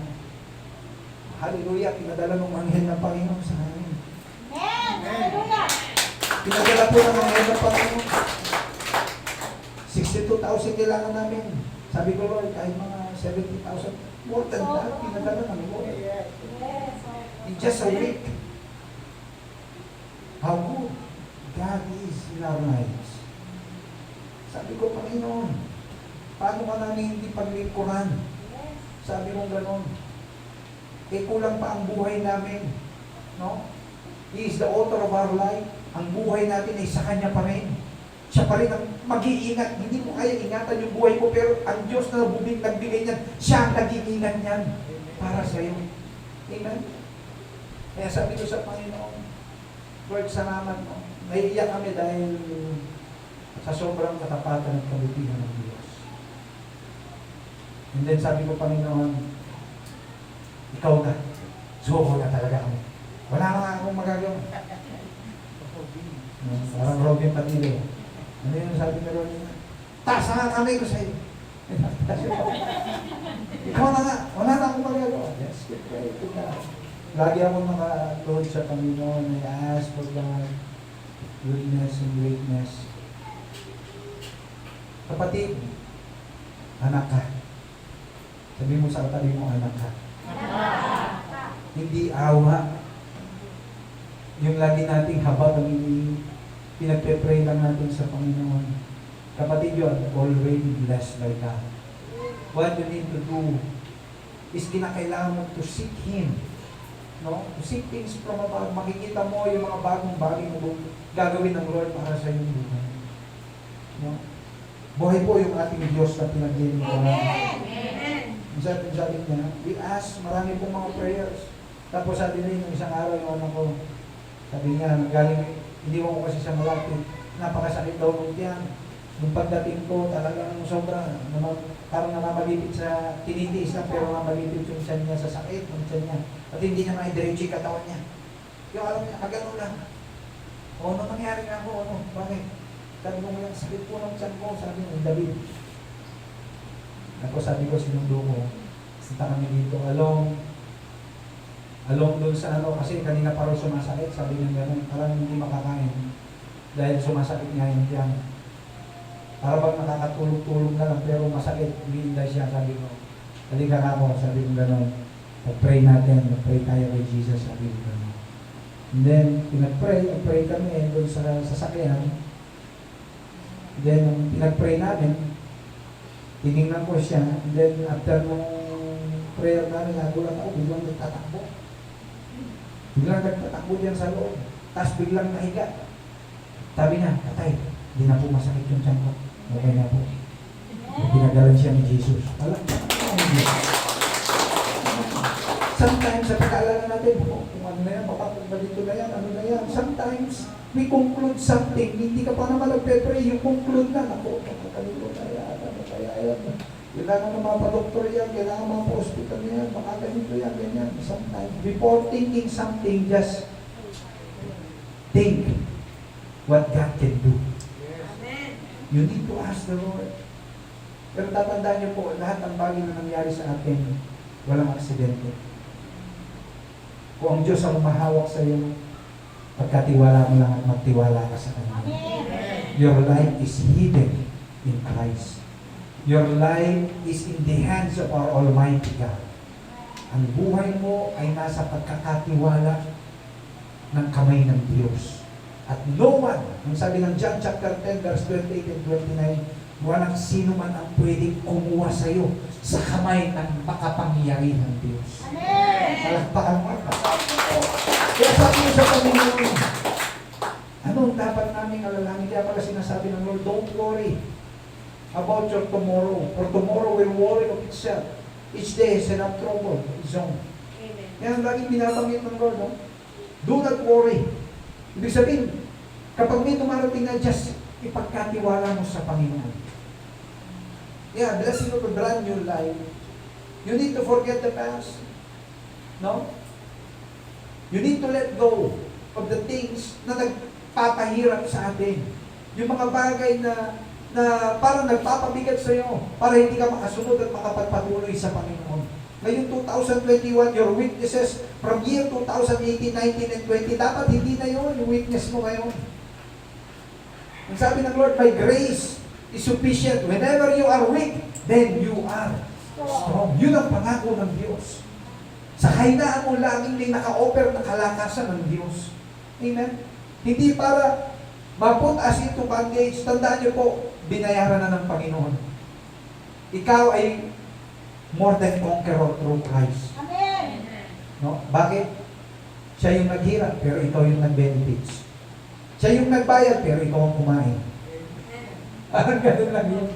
hallelujah, pinadala ng anghel ng Panginoon sa amin. Pinadala po ng anghel ng Panginoon. 62,000 kailangan namin. Sabi ko, Lord, kahit mga 70,000, more than that, pinadala ng Lord. In just a week. How good God is in our lives. Sabi ko, Panginoon, paano ka namin hindi paglingkuran? Sabi mo gano'n. Eh kulang pa ang buhay namin. No? He is the author of our life. Ang buhay natin ay sa Kanya pa rin. Siya pa rin ang mag-iingat. Hindi mo kaya ingatan yung buhay mo, pero ang Diyos na nagbigay niyan, siya ang nag-iingat niyan para sa iyo. Amen? Kaya sabi ko sa Panginoon, Lord, salamat mo. Naiiyak kami dahil sa sobrang katapatan at kabutihan ng Diyos. And then sabi ko, Panginoon, ikaw na. Suko na talaga kami. Wala na nga akong magagawa. Parang Robin Padilla. Ano yun sabi ni Robin? Taas na nga kami ko sa'yo. Ikaw na nga. Wala na akong magagawa. Yes, pray to God. Lagi akong nakalood sa Panginoon. I ask for God goodness and greatness. Kapatid, anak ka. Sabi mo sa katabi mo, anak ka. Hindi awa. Yung lagi nating habag ang pinagpe-pray lang natin sa Panginoon. Kapatid yun, already blessed by God. What you need to do is kinakailangan mo to seek Him. No? To seek things from above. Makikita mo yung mga bagong bagay mo gagawin ng Lord para sa iyong buhay. No? Buhay po yung ating Diyos na pinaglilingkuran. Amen! Sabi niya, we ask, marami pong mga prayers. Tapos sabi niya, yung isang araw, yung anak ko, sabi niya, galing, iniwan ko kasi sa malapit, napakasakit daw ng tiyan. Nung pagdating ko, talagang sobra, parang namamalipit sa tinitiis na, pero namamalipit yung tiyan niya sa sakit, ng tiyan niya. At hindi niya maidiretso yung katawan niya. Yung alam niya, kagano lang. O, ano nangyari nga ako, ano, bakit? Sabi ko, yung sakit po ng tiyan ko, sabi niya, David. Ako sabi ko, sinundo ko, sita kami dito, along doon sa ano, kasi kanina parang sumasakit, sabi niya gano'n, parang hindi makakain. Dahil sumasakit nga yung tiyan. Para bang nakakatulog-tulog na lang, pero masakit, hindi siya, sabi ko. Halika na ako, sabi ko gano'n. Pag-pray natin, mag-pray tayo kay Jesus, sabi ko gano'n. And then, pinag-pray kami doon sa sasakyan. Then, nung pinag-pray namin, tinignan ko siya, and then after nung prayer namin, nagulat ako, biglang nagtatakbo. Biglang nagtatakbo diyan sa loob. Tapos biglang nahiga. Sabi niya, Tatay, hindi na po masakit yung tiyan ko. Okay na po. Pinagalan siya ni Jesus. Wala. Sometimes, sa pag-aalala natin, kung ano na yan, baka kung balito na yan, ano na yan. Sometimes, we conclude something. Hindi ka pa naman nagpe-pray, yung conclude na. Ako, makakalito na yan, ano kaya yan. Kailangan na mapadoktor yan, kailangan mapa-hospital yan, baka ganito yan, ganyan. Sometimes, before thinking something, just think what God can do. Amen. You need to ask the Lord. Pero tatandaan niyo po, lahat ng bagay na nangyari sa atin, walang aksidente. Kung ang Diyos ang mahawak sa iyo, pagkatiwala mo lang at magtiwala ka sa Kanya. Your life is hidden in Christ. Your life is in the hands of our Almighty God. Ang buhay mo ay nasa pagkakatiwala ng kamay ng Diyos. At no one, ang sabi ng John chapter 10, verse 28 and 29, walang sino man ang pwedeng kumuha sa iyo sa kamay ng makapangyarihang Diyos. Amen! Palakpakan mo. Kaya sabi ko sa Panginoon, anong dapat naming alalahanin? Kaya pala sinasabi ng Lord, don't worry about your tomorrow. For tomorrow will worry of itself. Each day has enough trouble of its own. Amen. Yan ang laging binabanggit ng Lord. No? Do not worry. Ibig sabihin, kapag may tumarating na, just ipagkatiwala mo sa Panginoon. Yeah, blessing of a brand new life. You need to forget the past. No? You need to let go of the things na nagpapahirap sa atin. Yung mga bagay na parang nagpapabigat sa iyo para hindi ka makasunod at makapagpatuloy sa Panginoon. Ngayon 2021, your weaknesses from year 2018, 19, and 20, dapat hindi na yun yung weakness mo ngayon. Ang sabi ng Lord, my grace is sufficient. Whenever you are weak, then you are strong. Yun ang pangako ng Diyos. Sa kahinaan mo laging may naka-offer na kalakasan ng Diyos. Amen? Hindi para ma-put us into bondage. Tandaan niyo po, binayaran na ng Panginoon. Ikaw ay more than conqueror through Christ. Amen. No? Bakit? Siya yung naghirap, pero ikaw yung nag-benefits. Siya yung nagbayad, pero ikaw ang kumain. Parang ganun lang yun.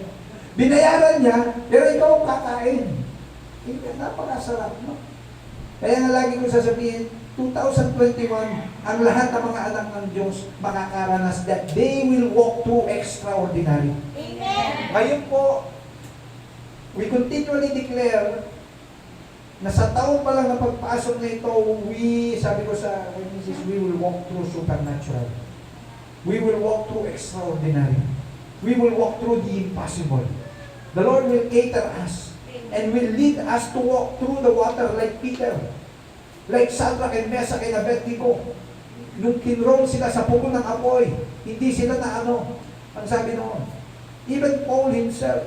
Binayaran niya, pero ikaw ang kakain. Napakasarap, no? Kaya nga lagi ko sasabihin, 2021, ang lahat ng mga anak ng Diyos makakaranas that they will walk through extraordinary. Amen. Ngayon po, we continually declare na sa taon pa lang na pagpasok na ito, sabi ko sa Mrs., we will walk through supernatural. We will walk through extraordinary. We will walk through the impossible. The Lord will cater us and will lead us to walk through the water like Peter, like Shadrach and Meshach and Abednego. Nung kinroll sila sa pugo ng apoy, hindi sila na ang sabi noon. Even Paul himself,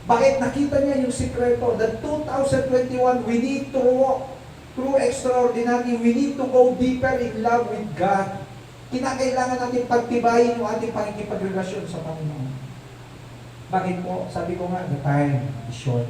bakit nakita niya yung sikreto that 2021, we need to walk through extraordinary. We need to go deeper in love with God. Kinakailangan natin pagtibayin yung ating pakikipagrelasyon sa Panginoon. Bakit po? Sabi ko nga, the time is short.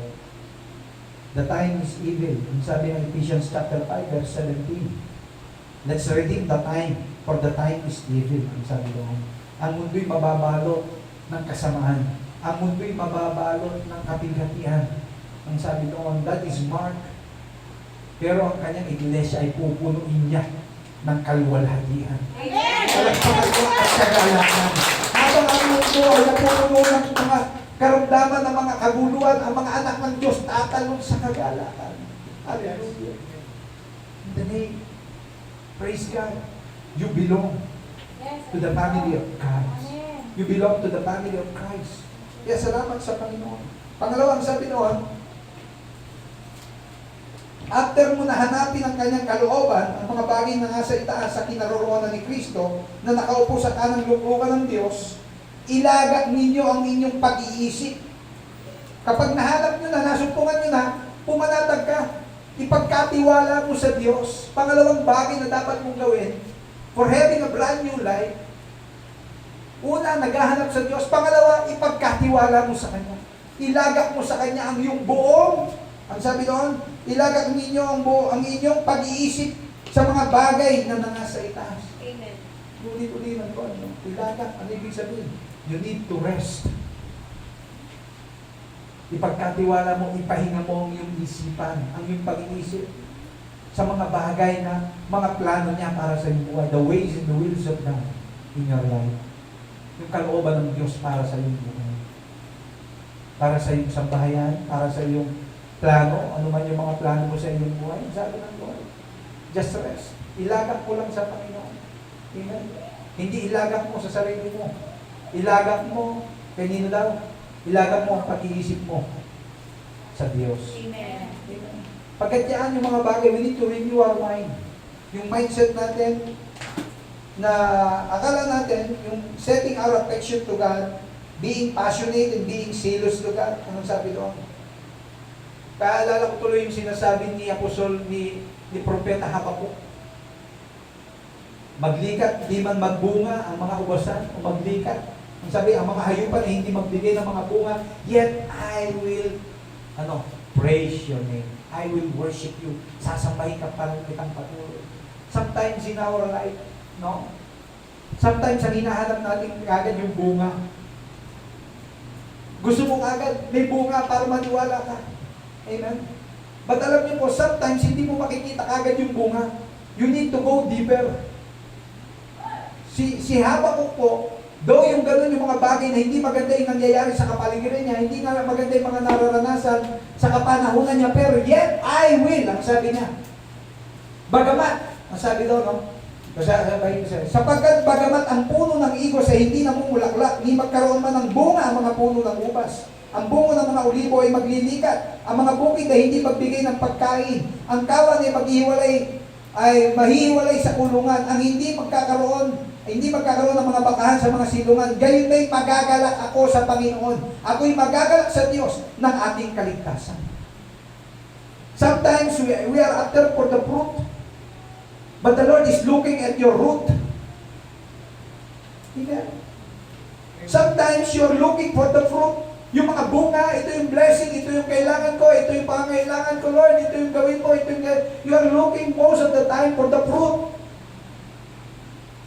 The time is evil. Yung sabi ng Ephesians chapter 5, verse 17. Let's redeem the time, for the time is evil. Ang sabi doon. Ang mundo'y mababalot ng kasamaan. Ang mundo'y mababalot ng kapighatian. Ang sabi doon, that is Mark. Pero ang kanyang iglesia ay pupunuin niya ng kaluwalhatian. Palagpakan ko at kagalakan. Habang ang mundo ay napupuno ng mga karamdaman ng mga kaguluhan, ang mga anak ng Diyos tatalon sa kagalakan. Hallelujah. In the name, praise God. You belong to the family of Christ. You belong to the family of Christ. Kaya salamat sa Panginoon. Pangalawang sabi noon, after mo na hanapin ang kanyang kalooban, ang mga bagay na nasa itaas sa kinaroroonan ni Kristo, na nakaupo sa kanang luklukan ng Diyos, ilagak ninyo ang inyong pag-iisip. Kapag nahanap nyo na, nasumpungan nyo na, pumanatag ka, ipagkatiwala mo sa Diyos. Pangalawang bagay na dapat mong gawin, for having a brand new life, una, naghahanap sa Diyos. Pangalawa, ipagkatiwala mo sa Kanya. Ilagak mo sa Kanya ang iyong buong, ang sabi doon, ilagak ninyo ang inyong pag-iisip sa mga bagay na nasa itaas. Amen. Ulit-ulitan ko, ilagak, ano ibig sabihin? You need to rest. Ipagkatiwala mo, ipahinga mo ang iyong isipan, ang iyong pag-iisip sa mga bagay na, mga plano niya para sa iyong buhay, the ways and the wills of God in your life. Yung kalooban ng Diyos para sa iyong buhay. Para sa iyong sambahayan, para sa iyong plano, ano man yung mga plano mo sa iyong buhay, sabi ng Lord, just rest. Ilagak ko lang sa Panginoon. Amen? Hindi ilagak mo sa sarili mo. Ilagak mo, kanino daw? Ilagak mo ang pag-iisip mo sa Diyos. Amen. Amen. Pagkatyaan yung mga bagay, we need to renew our mind. Yung mindset natin, na akala natin, yung setting our affection to God, being passionate and being zealous to God, anong sabi doon? Kaalala ko tuloy yung sinasabi ni Apostol, ni Propeta Habakuk. Maglikat, di man magbunga ang mga ubasan, o maglikat. Ang sabi, ang mga hayupan ay hindi magbigay ng mga bunga, yet I will, praise your name. I will worship you. Sasambahin ka parang kitang patuloy. Sometimes in our life, no? Sometimes ang hinahanap natin agad yung bunga. Gusto mo agad, may bunga para maniwala ka. Amen? But alam niyo po, sometimes hindi mo makikita agad yung bunga. You need to go deeper. Si Habakuk po, though yung ganun yung mga bagay na hindi maganda yung nangyayari sa kapaligiran niya, hindi nga maganda yung mga nararanasan sa kapanahunan niya, pero yet I will, ang sabi niya. Bagamat, ang sabi daw, no? Sapagkat bagamat ang puno ng igos ay hindi namumulaklak, ni magkaroon man ng bunga ang mga puno ng ubas. Ang bungo ng mga olibo ay maglilikat. Ang mga bukid ay hindi magbigay ng pagkain. Ang kawan ay mahihiwalay sa kulungan. Ang hindi magkakaroon ng mga bakahan sa mga silungan. Gayon ay magagalak ako sa Panginoon. Ako'y magagalak sa Diyos ng ating kaligtasan. Sometimes we are after for the fruit, but the Lord is looking at your root. Amen. Sometimes you're looking for the fruit, yung mga bunga, ito yung blessing, ito yung kailangan ko, ito yung pangangailangan ko, Lord, ito yung gawin mo, ito yung... You are looking most of the time for the fruit.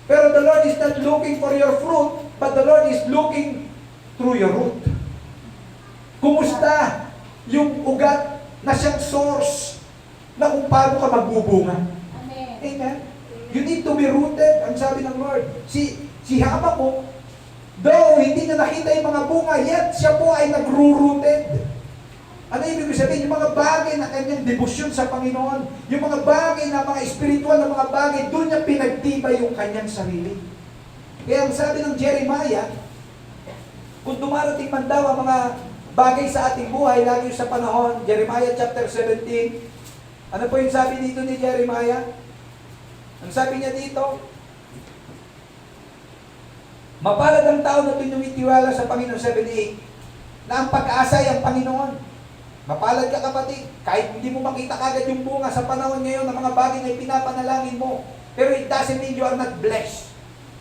Pero the Lord is not looking for your fruit, but the Lord is looking through your root. Kumusta yung ugat na siyang source na kung paano ka magbubunga? Amen. Amen? You need to be rooted, ang sabi ng Lord. Si Habakuk, though hindi niya nakita yung mga bunga, yet siya po ay nagro-rooted. Ano ibig sabihin? Yung mga bagay na kanyang debosyon sa Panginoon, yung mga bagay na mga espiritual na mga bagay, doon niya pinagtibay yung kanyang sarili. Kaya ang sabi ng Jeremiah, kung dumarating man daw ang mga bagay sa ating buhay, lagi sa panahon, Jeremiah chapter 17, ano po yung sabi dito ni Jeremiah? Ang sabi niya dito, mapalad ang tao na tumitiwala sa Panginoon, 7:8, na ang pag-asa ay ang Panginoon. Mapalad ka kapatid, kahit hindi mo makita kagad yung bunga sa panahon ngayon ng mga bagay na ipinapanalangin mo, pero it doesn't mean you are not blessed.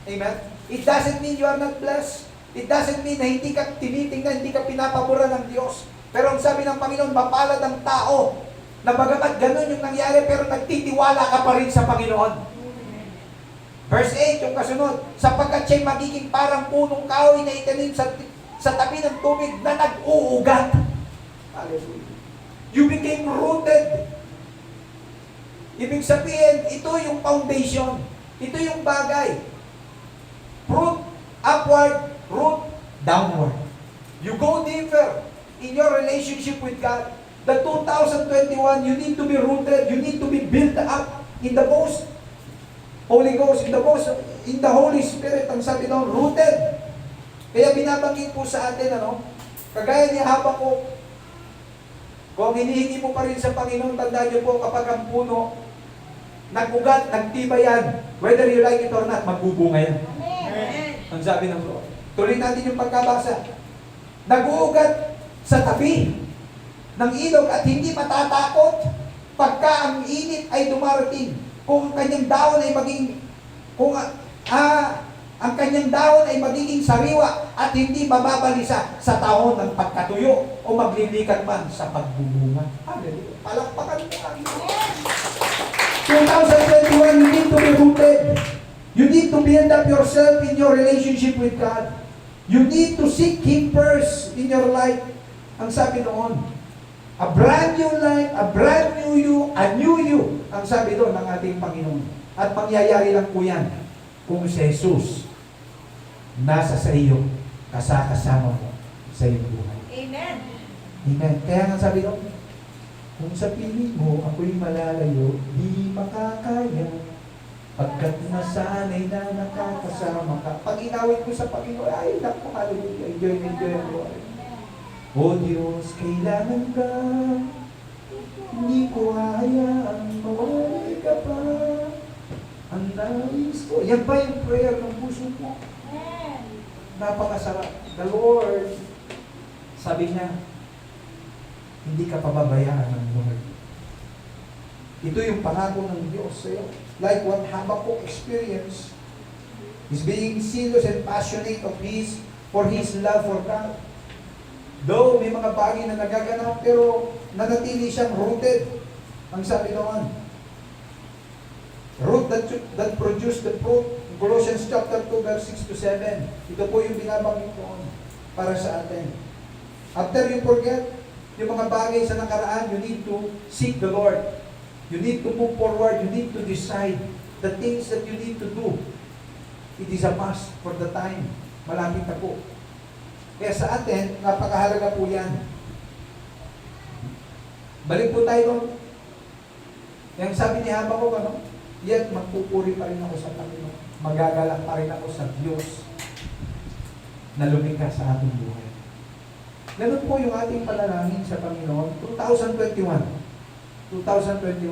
Amen? It doesn't mean you are not blessed. It doesn't mean na hindi ka tinitingnan, hindi ka pinapabura ng Diyos. Pero ang sabi ng Panginoon, mapalad ang tao na bagamat ganun yung nangyari, pero nagtitiwala ka pa rin sa Panginoon. Verse 8, yung kasunod, sapagkat siya'y magiging parang punong kahoy na itanim sa tabi ng tubig na nag-uugat. Hallelujah. You became rooted. Ibig sabihin, ito yung foundation. Ito yung bagay. Root upward, root downward. You go deeper in your relationship with God. The 2021, you need to be rooted. You need to be built up in the most Holy Ghost, in the Holy Spirit. Ang sabi doon, rooted. Kaya binabanggit po sa atin, kagaya ni Habakuk, kung hinihingi mo pa rin sa Panginoon, tandaan niyo po, kapag ang puno, nag-ugat, nagtibayan, whether you like it or not, magbubunga yan. Amen. Ang sabi ng Lord. Tuloy natin yung pagkabasa. Nag-uugat sa tabi ng ilog at hindi matatakot pagka ang init ay dumarating. Kung ang kanyang dahon ay ang kanyang dahon ay magiging sariwa at hindi mababalisa sa taon ng pagkatuyo o maglilikat man sa pagbubunga. Hallelujah. Palakpakan mo ang 2021, you need to be rooted. You need to build up yourself in your relationship with God. You need to seek Him first in your life. Ang sabi noon, a brand new life, a brand new you, a new you. Ang sabi doon ng ating Panginoon. At mangyayari lang po yan kung si Jesus nasa sa iyo, kasama mo sa iyong buhay. Amen. Amen. Kaya nga sabi doon, kung sa piling mo ako'y malalayo, di makakaya. Pagkat nasanay na nakakasama ka. Pag inawit ko sa Panginoon, ay, naku, hallelujah. Enjoy ang buhay. O Diyos, kailangan ka, hindi ko hayaan, mawalay ka pa. Ang nais ko. Yan ba yung prayer ng puso mo? Amen. Napakasarap. The Lord, sabi niya, hindi ka pababayaan ng Lord. Ito yung pangako ng Diyos sa'yo. Like what Habakuk experienced. He's being serious and passionate for his love for God. Though may mga bagay na nagaganap, pero nanatili siyang rooted. Ang sabi doon, root that produce the fruit. Colossians chapter 2, verse 6 to 7. Ito po yung binabanggit doon para sa atin. After you forget yung mga bagay sa nakaraan, you need to seek the Lord. You need to move forward. You need to decide the things that you need to do. It is a must for the time. Malapit na po. Kaya sa atin, napakahalaga po yan. Balik po tayo doon. Yung sabi ni Habakuk, yet magpupuri pa rin ako sa Panginoon. Magagalak pa rin ako sa Diyos na lumikha sa ating buhay. Ganun po yung ating panalangin sa Panginoon. 2021.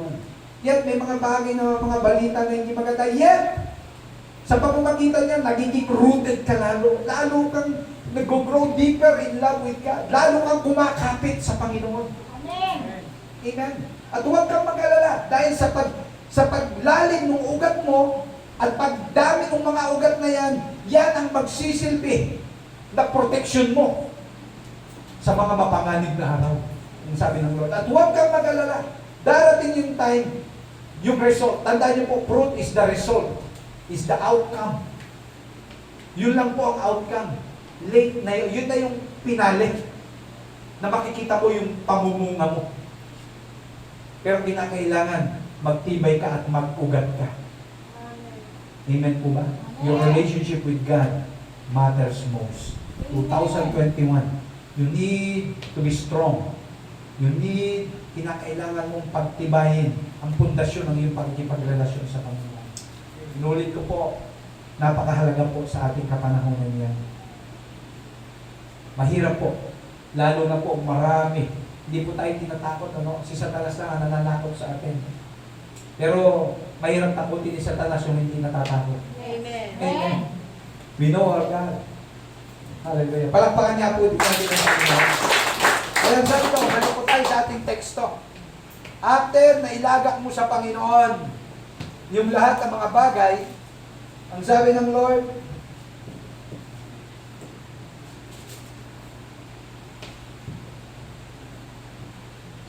Yet may mga bagay na mga balita na hindi maganda. Yet, sa pamamagitan niya, nagiging rooted ka lalo. Lalo kang nag-grow deeper in love with God. Lalo kang kumakapit sa Panginoon. Amen. Amen. At huwag kang mag-alala dahil sa paglalim ng ugat mo at pagdami ng mga ugat na yan, yan ang magsisilbi na protection mo sa mga mapanganib na araw. Ang sabi ng Lord. At huwag kang mag-alala. Darating yung time, yung result. Tandaan niyo po, fruit is the result. Is the outcome. Yun lang po ang outcome. Late na yun. Yun na yung pinali. Na makikita mo yung pamumunga mo. Pero kinakailangan, magtibay ka at mag-ugat ka. Amen po ba? Your relationship with God matters most. 2021, you need to be strong. You need, kinakailangan mong pagtibayin ang pundasyon ng iyong pagkikipagrelasyon sa Panginoon. Inulit ko po, napakahalaga po sa ating kapanahonan yan. Mahirap po, lalo na po marami. Hindi po tayo tinatakot, ano? Si Satanas lang ang nananakot sa atin. Pero mahirap takutin ni Satanas yung hindi natatakot. Amen. Amen. We know our God. Hallelujah. Palakpakan niya po natin ang Panginoon. Kaya sabi ko, balik po tayo sa ating teksto. After na ilagak mo sa Panginoon yung lahat ng mga bagay, ang sabi ng Lord,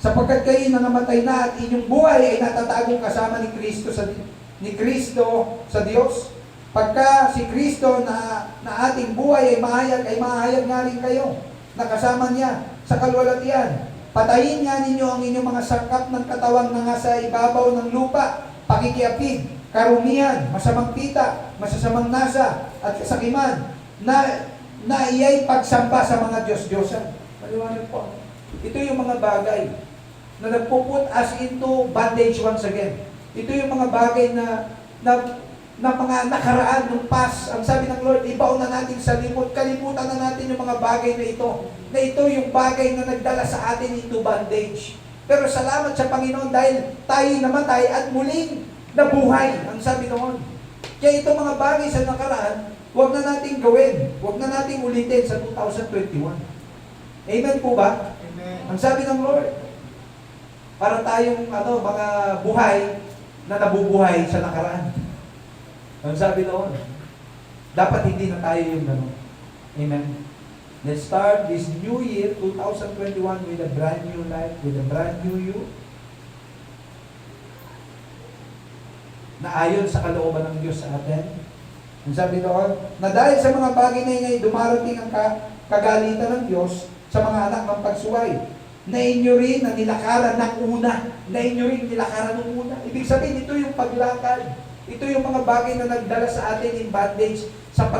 sapagkat kayo na namatay na at inyong buhay ay natatagong kasama ni Kristo sa Diyos. Pagka si Kristo na ating buhay ay mahayag nga rin kayo na kasama niya sa kalwalatian. Patayin nga ninyo ang inyong mga sakap ng katawan na nga sa ibabaw ng lupa, pakikiapid, karumihan, masamang pita, masasamang nasa, at kasakiman, na iyay pagsamba sa mga Diyos-Diyosan. Maliwanag po. Ito yung mga bagay na nagpuput us into bondage once again. Ito yung mga bagay na mga nakaraan ng past. Ang sabi ng Lord, ibaon na natin sa limot. Kalimutan na natin yung mga bagay na ito. Na ito yung bagay na nagdala sa atin into bondage. Pero salamat sa Panginoon dahil tayo namatay at muling nabuhay. Ang sabi noon. Kaya itong mga bagay sa nakaraan, huwag na nating gawin. Huwag na nating ulitin sa 2021. Amen po ba? Amen. Ang sabi ng Lord, para tayong mga buhay na nabubuhay sa nakaraan. Ang sabi noon, dapat hindi na tayo yung gano'n. Amen. Let's start this new year, 2021, with a brand new life, with a brand new you, na ayon sa kalooban ng Diyos sa atin. Ang sabi doon, na dahil sa mga bagay na ingay, dumarating ang kagalitan ng Diyos sa mga anak ng pagsuway, na inyo rin na nilakaran ng una, na inyo rin nilakaran ng una. Ibig sabihin, ito yung paglakad. Ito yung mga bagay na nagdala sa atin in bondage sa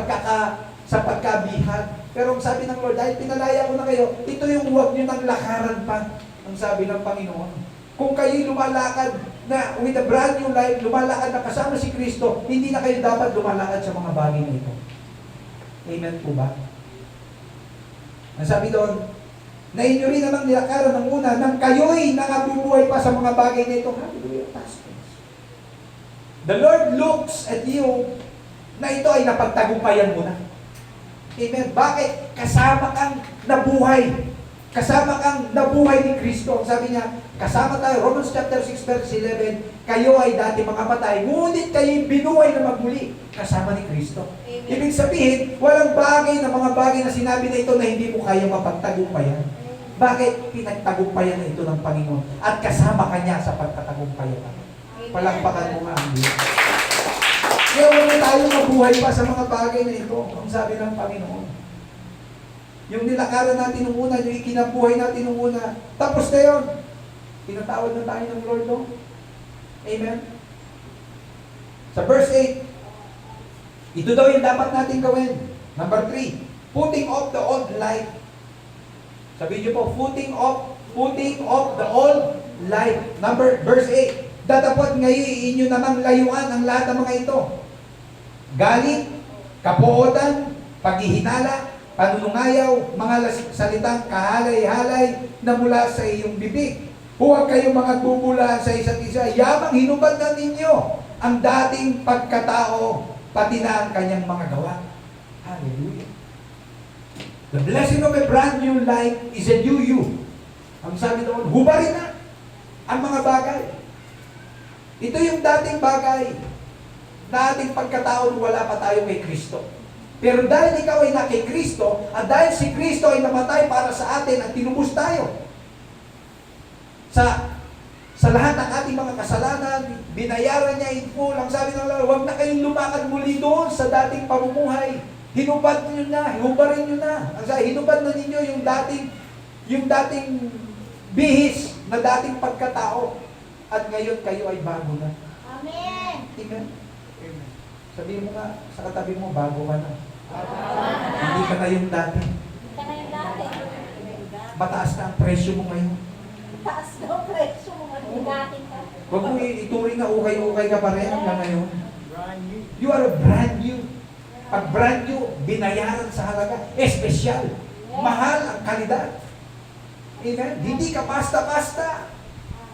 pagkabihag. Pero ang sabi ng Lord, dahil pinalaya ko na kayo, ito yung huwag nyo ng lakaran pa. Ang sabi ng Panginoon. Kung kayo'y lumalakad na with a brand new life, lumalakad na kasama si Kristo, hindi na kayo dapat lumalakad sa mga bagay na ito. Amen po ba? Ang sabi doon, na inyo rin namang nilakaran ng una, nang kayo'y nangabubuhay pa sa mga bagay na ito. Hallelujah. The Lord looks at you na ito ay napagtagumpayan mo na. Amen. Bakit? Kasama kang nabuhay. Kasama kang nabuhay ni Kristo. Sabi niya, kasama tayo. Romans chapter 6 verse 11, kayo ay dati mga patay, ngunit kayo'y binuhay na magmuli. Kasama ni Kristo. Amen. Ibig sabihin, walang bagay na mga bagay na sinabi na ito na hindi mo kaya mapagtagumpayan. Bakit? Pinagtagumpayan na ito ng Panginoon. At kasama ka niya sa pagtatagumpayan. Palakpakan mo nga ang Diyos. Kaya huwag na tayo mabuhay pa sa mga bagay na ito. Ang sabi ng Panginoon. Yung nilakaran natin nung una, yung ikinabuhay natin nung una, tapos na yun. Pinatawad na tayo ng Lord, no? Amen? Sa verse 8, ito daw yung dapat natin gawin. Number 3, putting off the old life. Sabi niyo po, putting off the old life. Verse 8, datapot ngayon inyo namang layuan ang lahat ng mga ito. Galit, kapuotan, paghihinala, panunungayaw, mga salitang kahalay-halay na mula sa iyong bibig. Huwag kayong mga bubulaan sa isa't isa. Yamang hinubad na ninyo ang dating pagkatao, pati na ang kanyang mga gawa. Hallelujah. The blessing of a brand new life is a new you. Ang sabi doon, hubarin na ang mga bagay. Ito yung dating bagay na ating pagkatao nung wala pa tayo kay Kristo. Pero dahil ikaw ay na kay Kristo, at dahil si Kristo ay namatay para sa atin at tinubos tayo, sa lahat ng ating mga kasalanan, binayaran niya in full. Ang sabi ng Lord, huwag na kayong lumakad muli doon sa dating pamumuhay. Hinubad niyo na, hinubarin niyo na. Ang sabi, hinubad na ninyo yung dating bihis na dating pagkatao. At ngayon kayo ay bago na. Amen. Amen. Amen. Sabihin mo nga sa katabi mo, bago ka na. Hindi ka na yung dati. Ito na yung dati. Mataas na ang presyo mo ngayon. Taas na ang presyo mo. Ang dati ka. Huwag mo ituring na ukay-ukay ka pa rin hanggang ngayon. You are brand new. Pag brand new, binayaran sa halaga. Espesyal. Mahal ang kalidad. Amen. Hindi ka basta-basta.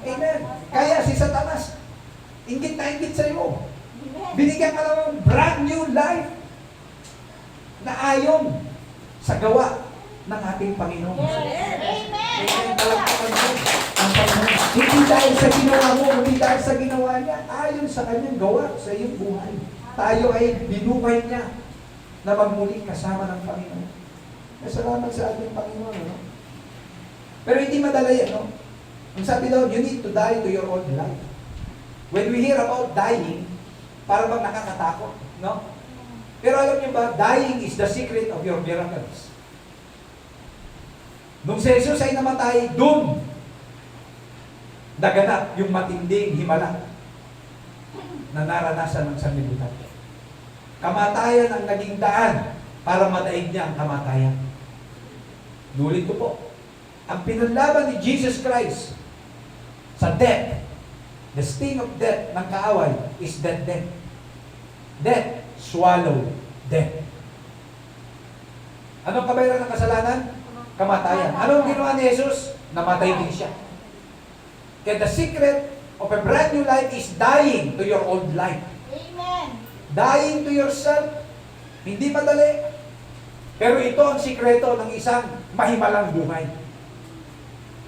Amen. Kaya si Satanas, inggit na inggit sa iyo. Binigyan ka lang ng brand new life na ayon sa gawa ng ating Panginoon. Amen. Palagpakan mo ang Panginoon. Hindi dahil sa ginawa mo, hindi dahil sa ginawa niya, ayon sa kanyang gawa sa iyong buhay. Tayo ay binuhay niya na magmuling kasama ng Panginoon. Salamat sa ating Panginoon. No? Pero hindi madali yan. No? Ang sabi daw, you need to die to your old life. When we hear about dying, para bang nakakatakot. No? Pero alam niyo ba, dying is the secret of your miracles. Nung si Jesus ay namatay, doon naganap yung matinding himala na naranasan ng sanlibutan. Kamatayan ang naging daan para madaig niya ang kamatayan. Nulit ko po, ang pinanlaban ni Jesus Christ sa death, the sting of death ng kaaway is death. Death swallowed death. Anong kabayaran ng kasalanan? Kamatayan. Anong ginawa ni Jesus? Namatay din siya. Kaya the secret of a brand new life is dying to your old life. Amen. Dying to yourself. Hindi madali. Pero ito ang sikreto ng isang mahimalang buhay.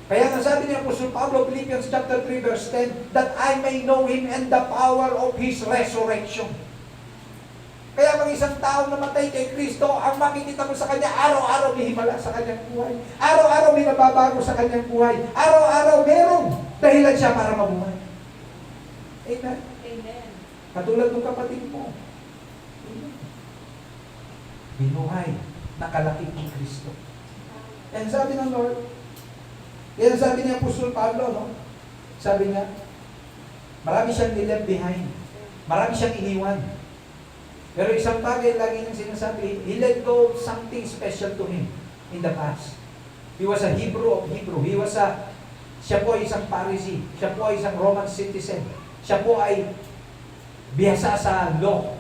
Kaya nga sabi ni Apostol Pablo, Philippians chapter 3 verse 10, that I may know Him and the power of His resurrection. Kaya pag isang taong namatay kay Kristo, ang makikita mo sa Kanya, araw-araw may himala sa Kanyang buhay. Araw-araw may nababago sa Kanyang buhay. Araw-araw meron dahilan siya para mabuhay. Amen? Amen. Katulad ng kapatid mo. Binuhay, nakalakip ni Kristo. Yan sabi ng Lord. Yan sabi ni Apostol Pablo, no? Sabi niya, marami siyang left behind. Marami siyang iniwan. Pero isang bagay lagi niyang sinasabi, he let go of something special to him in the past. He was a Hebrew of Hebrew. Siya po ay isang Pharisee. Siya po ay isang Roman citizen. Siya po ay bihasa sa law,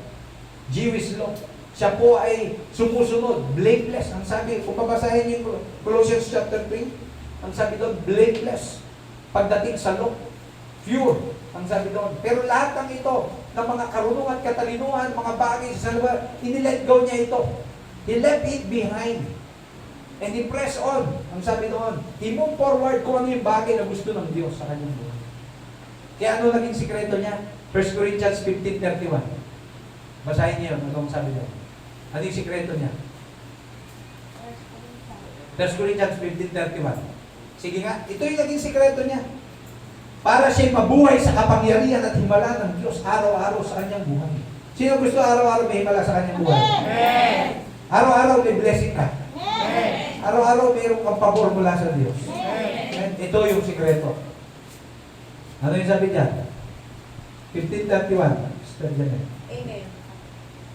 Jewish law. Siya po ay sumusunod, blameless. Ang sabi, kung babasahin niyo Colossians chapter 3, ang sabi doon, blameless. Pagdating sa law, pure. Ang sabi doon. Pero lahat ng ito, ng mga karunungan, katalinuhan, mga bagay sa salwa, inilet go niya ito. He left it behind. And he pressed on. Ang sabi doon, he moved forward kung ano yung bagay na gusto ng Diyos sa kanyang buhay. Kaya ano naging sikreto niya? 1 Corinthians 15:31. Basahin niyo yun. Ano ang sabi doon? Ano yung sikreto niya? 1 Corinthians 15:31. Sige nga, ito yung naging sikreto niya. Para siya'y mabuhay sa kapangyarihan at himala ng Diyos araw-araw sa kanyang buhay. Sino gusto araw-araw may himala sa kanyang buhay? Amen. Araw-araw may blessing ka. Amen. Araw-araw mayroong kang pabor mula sa Diyos. Amen. Ito yung sikreto. Ano yung sabi niya? 15:31. Sister Janet. Amen.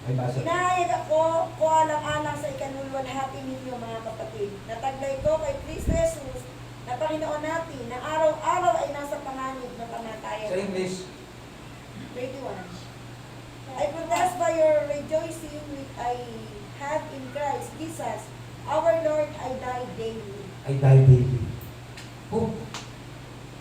Ay basa. Inahayag ako ko alang-alang sa ikanulwalhati ninyo mga kapatid. Nataglay ko kay Kristo Jesus na Panginoon natin na araw-araw ay nasa panganib ng kamatayan. Sa English, 21. I protest by your rejoicing which I have in Christ Jesus, our Lord, I die daily. I die daily. Oh,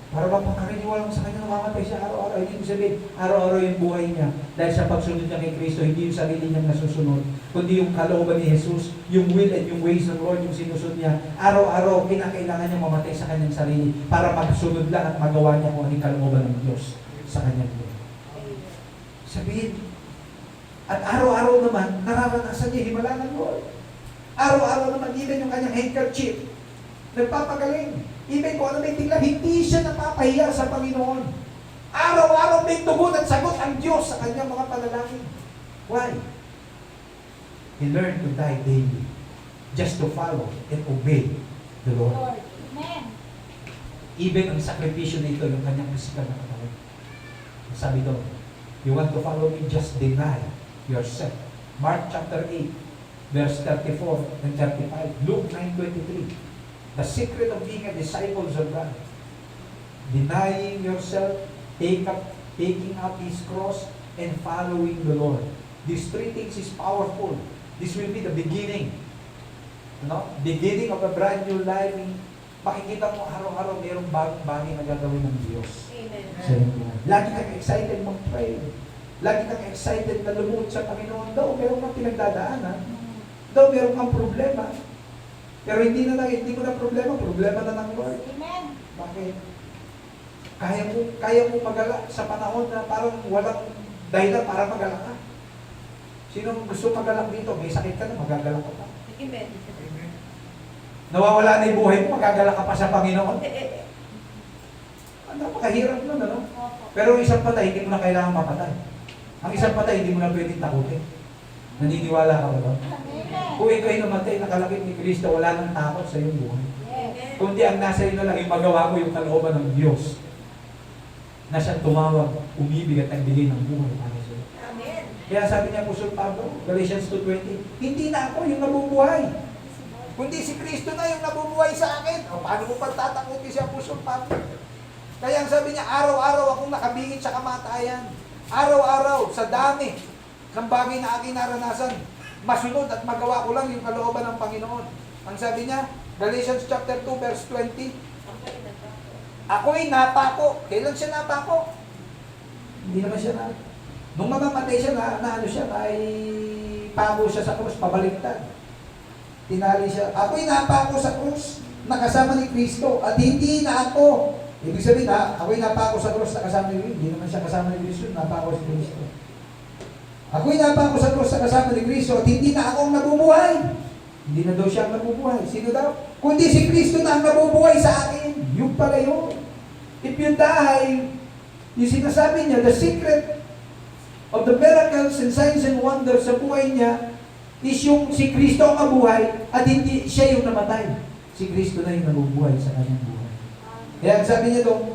para mapakariniwala mo sa kanya, namamatay siya araw-araw. Hindi mo sabihin, araw-araw yung buhay niya. Dahil sa pagsunod niya kay Kristo, hindi yung sarili niyang nasusunod, kundi yung kalooban ni Jesus, yung will and yung ways ng Lord, yung sinusunod niya. Araw-araw, kinakailangan niya mamatay sa kanyang sarili para magsunod lang at magawa niya kung anong kalooban ng Diyos sa kanyang buhay. Sabihin, At araw-araw naman, nararanasan niya himala ng Lord. Araw-araw naman, even yung kanyang handkerchief, nagpapagaling. Even kung ano may tingnan, hindi siya napapahiya sa Panginoon. Araw-araw may tugon at sagot ang Diyos sa kanyang mga panalangin. Why? He learned to die daily just to follow and obey the Lord. Lord. Amen. Even ang sakripisyo nito, yung kanyang physical na katawan. Sabi doon, you want to follow me, just deny yourself. Mark chapter 8, verse 34 and 35. Luke 9:23. The secret of being a disciple of God. Denying yourself, taking up His cross, and following the Lord. These three things is powerful. This will be the beginning. Beginning of a brand new life. Makikita mo araw-araw mayroong bagong bagay na gagawin ng Diyos. Amen. Lagi kang excited mag-pray. Lagi kang excited na lumuhod sa Panginoon. Daw, meron kang pinagdadaanan. Daw, meron kang problema. Pero hindi mo na problema na ng Lord. Amen. Bakit? Kaya mo magala sa panahon na parang walang dahilan para magala ka. Sino gusto magalak dito? May sakit ka na, magagalak ka pa. Amen. Nawawala na yung buhay mo, magagalak ka pa sa Panginoon. Napakahirap nun, ano? Opo. Pero ang isang patay, hindi mo na kailangan mapatay. Ang isang patay, hindi mo na pwedeng takutin. Naniniwala ka ba? Amen. Kung ikaw ay namatay, nakalakip ni Kristo, wala nang takot sa iyong buhay. Yes. Kundi ang nasa iyo na lang, yung magawa mo yung kalooban ng Diyos na siyang tumawag, umibig at nagbigay ng buhay para sa iyo. Amen. Kaya sabi niya, Apostol Pablo, Galatians 2:20, hindi na ako yung nabubuhay. Kundi si Kristo na yung nabubuhay sa akin. O, paano mo pagtatakutin si Apostol Pablo? Kaya ang sabi niya, araw-araw akong nakabingit sa kamatayan. Araw-araw, sa dami ng bagay na aking naranasan, masunod at magawa ko lang yung kalooban ng Panginoon. Ang sabi niya, Galatians chapter 2, verse 20, ako'y napako. Kailan siya napako? Hindi naman siya na. Nung mamamatay siya, na ay pako siya sa krus, pabaliktad. Tinali siya. Ako'y napako sa krus, nakasama ni Kristo, at hindi na ako. Ibig sabihin, ako'y napako sa krus, nakasama ni Kristo. Hindi naman siya kasama ni Kristo, napako si Kristo. Ako'y napako sa krus, nakasama ni Kristo, at hindi na ako ang nabubuhay. Hindi na daw siya ang nabubuhay. Sino daw? Kundi si Kristo na ang nabubuhay sa akin. Yung pala yun. If you die, yung sinasabi niya, the secret of the miracles and signs and wonders sa buhay niya is yung si Kristo ang mabuhay at hindi siya yung namatay. Si Kristo na yung nabubuhay sa kanyang buhay. Kaya sabi niya doon,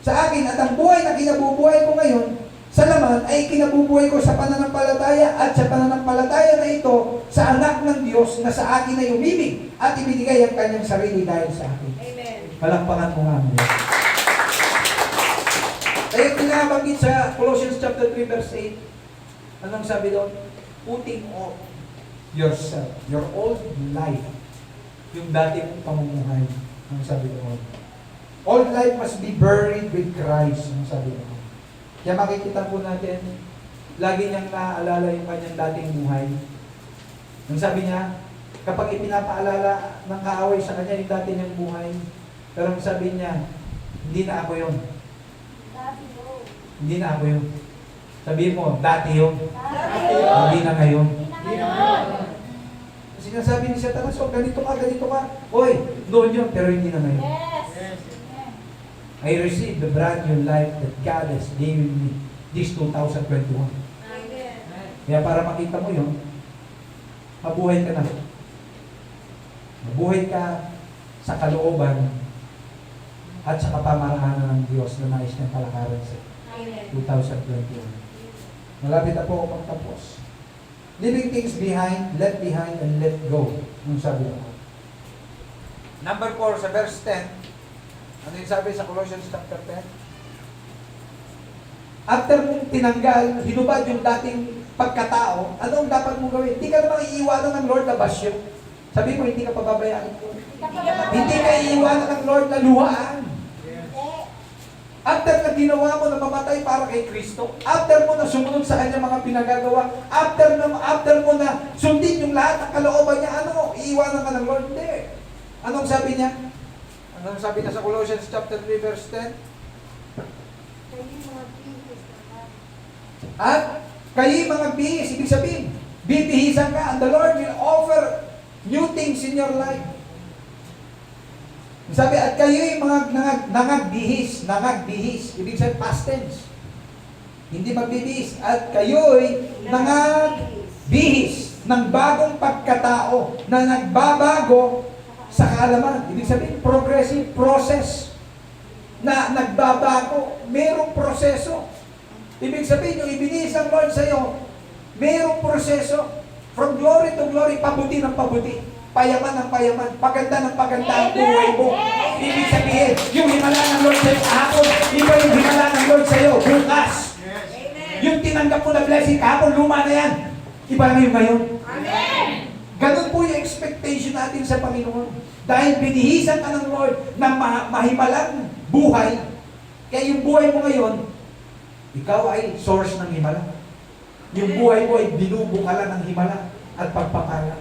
sa akin at ang buhay na kinabubuhay ko ngayon, sa laman ay kinabubuhay ko sa pananampalataya at sa pananampalataya na ito sa anak ng Diyos na sa akin ay umibig at ibinigay ang kanyang sarili dahil sa akin. Amen. Palakpakan mo nga mo. Kaya pinabanggit sa Colossians chapter 3 verse 8, anong sabi doon? Putting off yourself, your old life, yung dati mong pamumuhay. Anong sabi doon? Old life must be buried with Christ. Anong sabi doon? Kaya makikita po natin, lagi niyang naaalala yung kanyang dating buhay. Ang sabi niya, kapag ipinapaalala ng kaaway sa kanya yung dati niyang buhay, pero ang sabi niya, hindi na ako yun. Hindi na ako yun. Sabihin mo, dati yun. Hindi na ngayon. Sinasabi ni Satanas, oh, ganito ka. Oy, noon yun, pero hindi na ngayon. Yes. I received the brand new life that God has given me this 2021. Amen. Kaya para makita mo yun, mabuhay ka na. Mabuhay ka sa kalooban at sa kapamarahan ng Diyos na nais niyang palakaran sa Amen. 2021. Malapit na po ako magtapos. Leaving things behind, let behind, and let go. Anong sabi ako? Number 4 sa verse 10. Ano yung sabi sa Colossians chapter 10? After mong tinanggal, hinubad yung dating pagkatao, ano ang dapat mong gawin? Hindi ka naman iiwanan ng Lord na basyo. Sabi mo, hindi ka pababayaan ko. Hindi ka iiwanan ng Lord na luhaan. After na ginawa mo na mamatay para kay Kristo, after mo na sumunod sa kanyang mga pinagagawa, after mo na sundin yung lahat ng kalooban niya, ano? Iiwanan ka ng Lord? Hindi. Anong sabi niya? Anong sabi niya sa Colossians chapter 3 verse 10? At Kayo'y mga bihis, ibig sabihin, bibihisan ka, and the Lord will offer new things in your life. Sabi, at kayo'y mga nangagbihis, ibig sabihin, past tense. Hindi magbibihis, at kayo'y nangagbihis ng bagong pagkatao na nagbabago sa kaalaman. Ibig sabihin, progressive process na nagbabago, merong proseso. Ibig sabihin, yung ibinihis ng Lord sa'yo, mayroong proseso. From glory to glory, pabuti ng pabuti. Payaman ng payaman. Paganda ng paganda ang buhay mo. Ibig sabihin, yung himala ng Lord sa'yo kahapon, iba yung himala ng Lord sa'yo bukas. Yung tinanggap mo na blessing kahapon, luma na yan. Iba na yung ngayon. Ganun po yung expectation natin sa Panginoon. Dahil binihisan ka ng Lord ng mahimalang buhay, kaya yung buhay mo ngayon, ikaw ay source ng himala. Yung buhay mo ay binubukalan ng himala at pagpapala.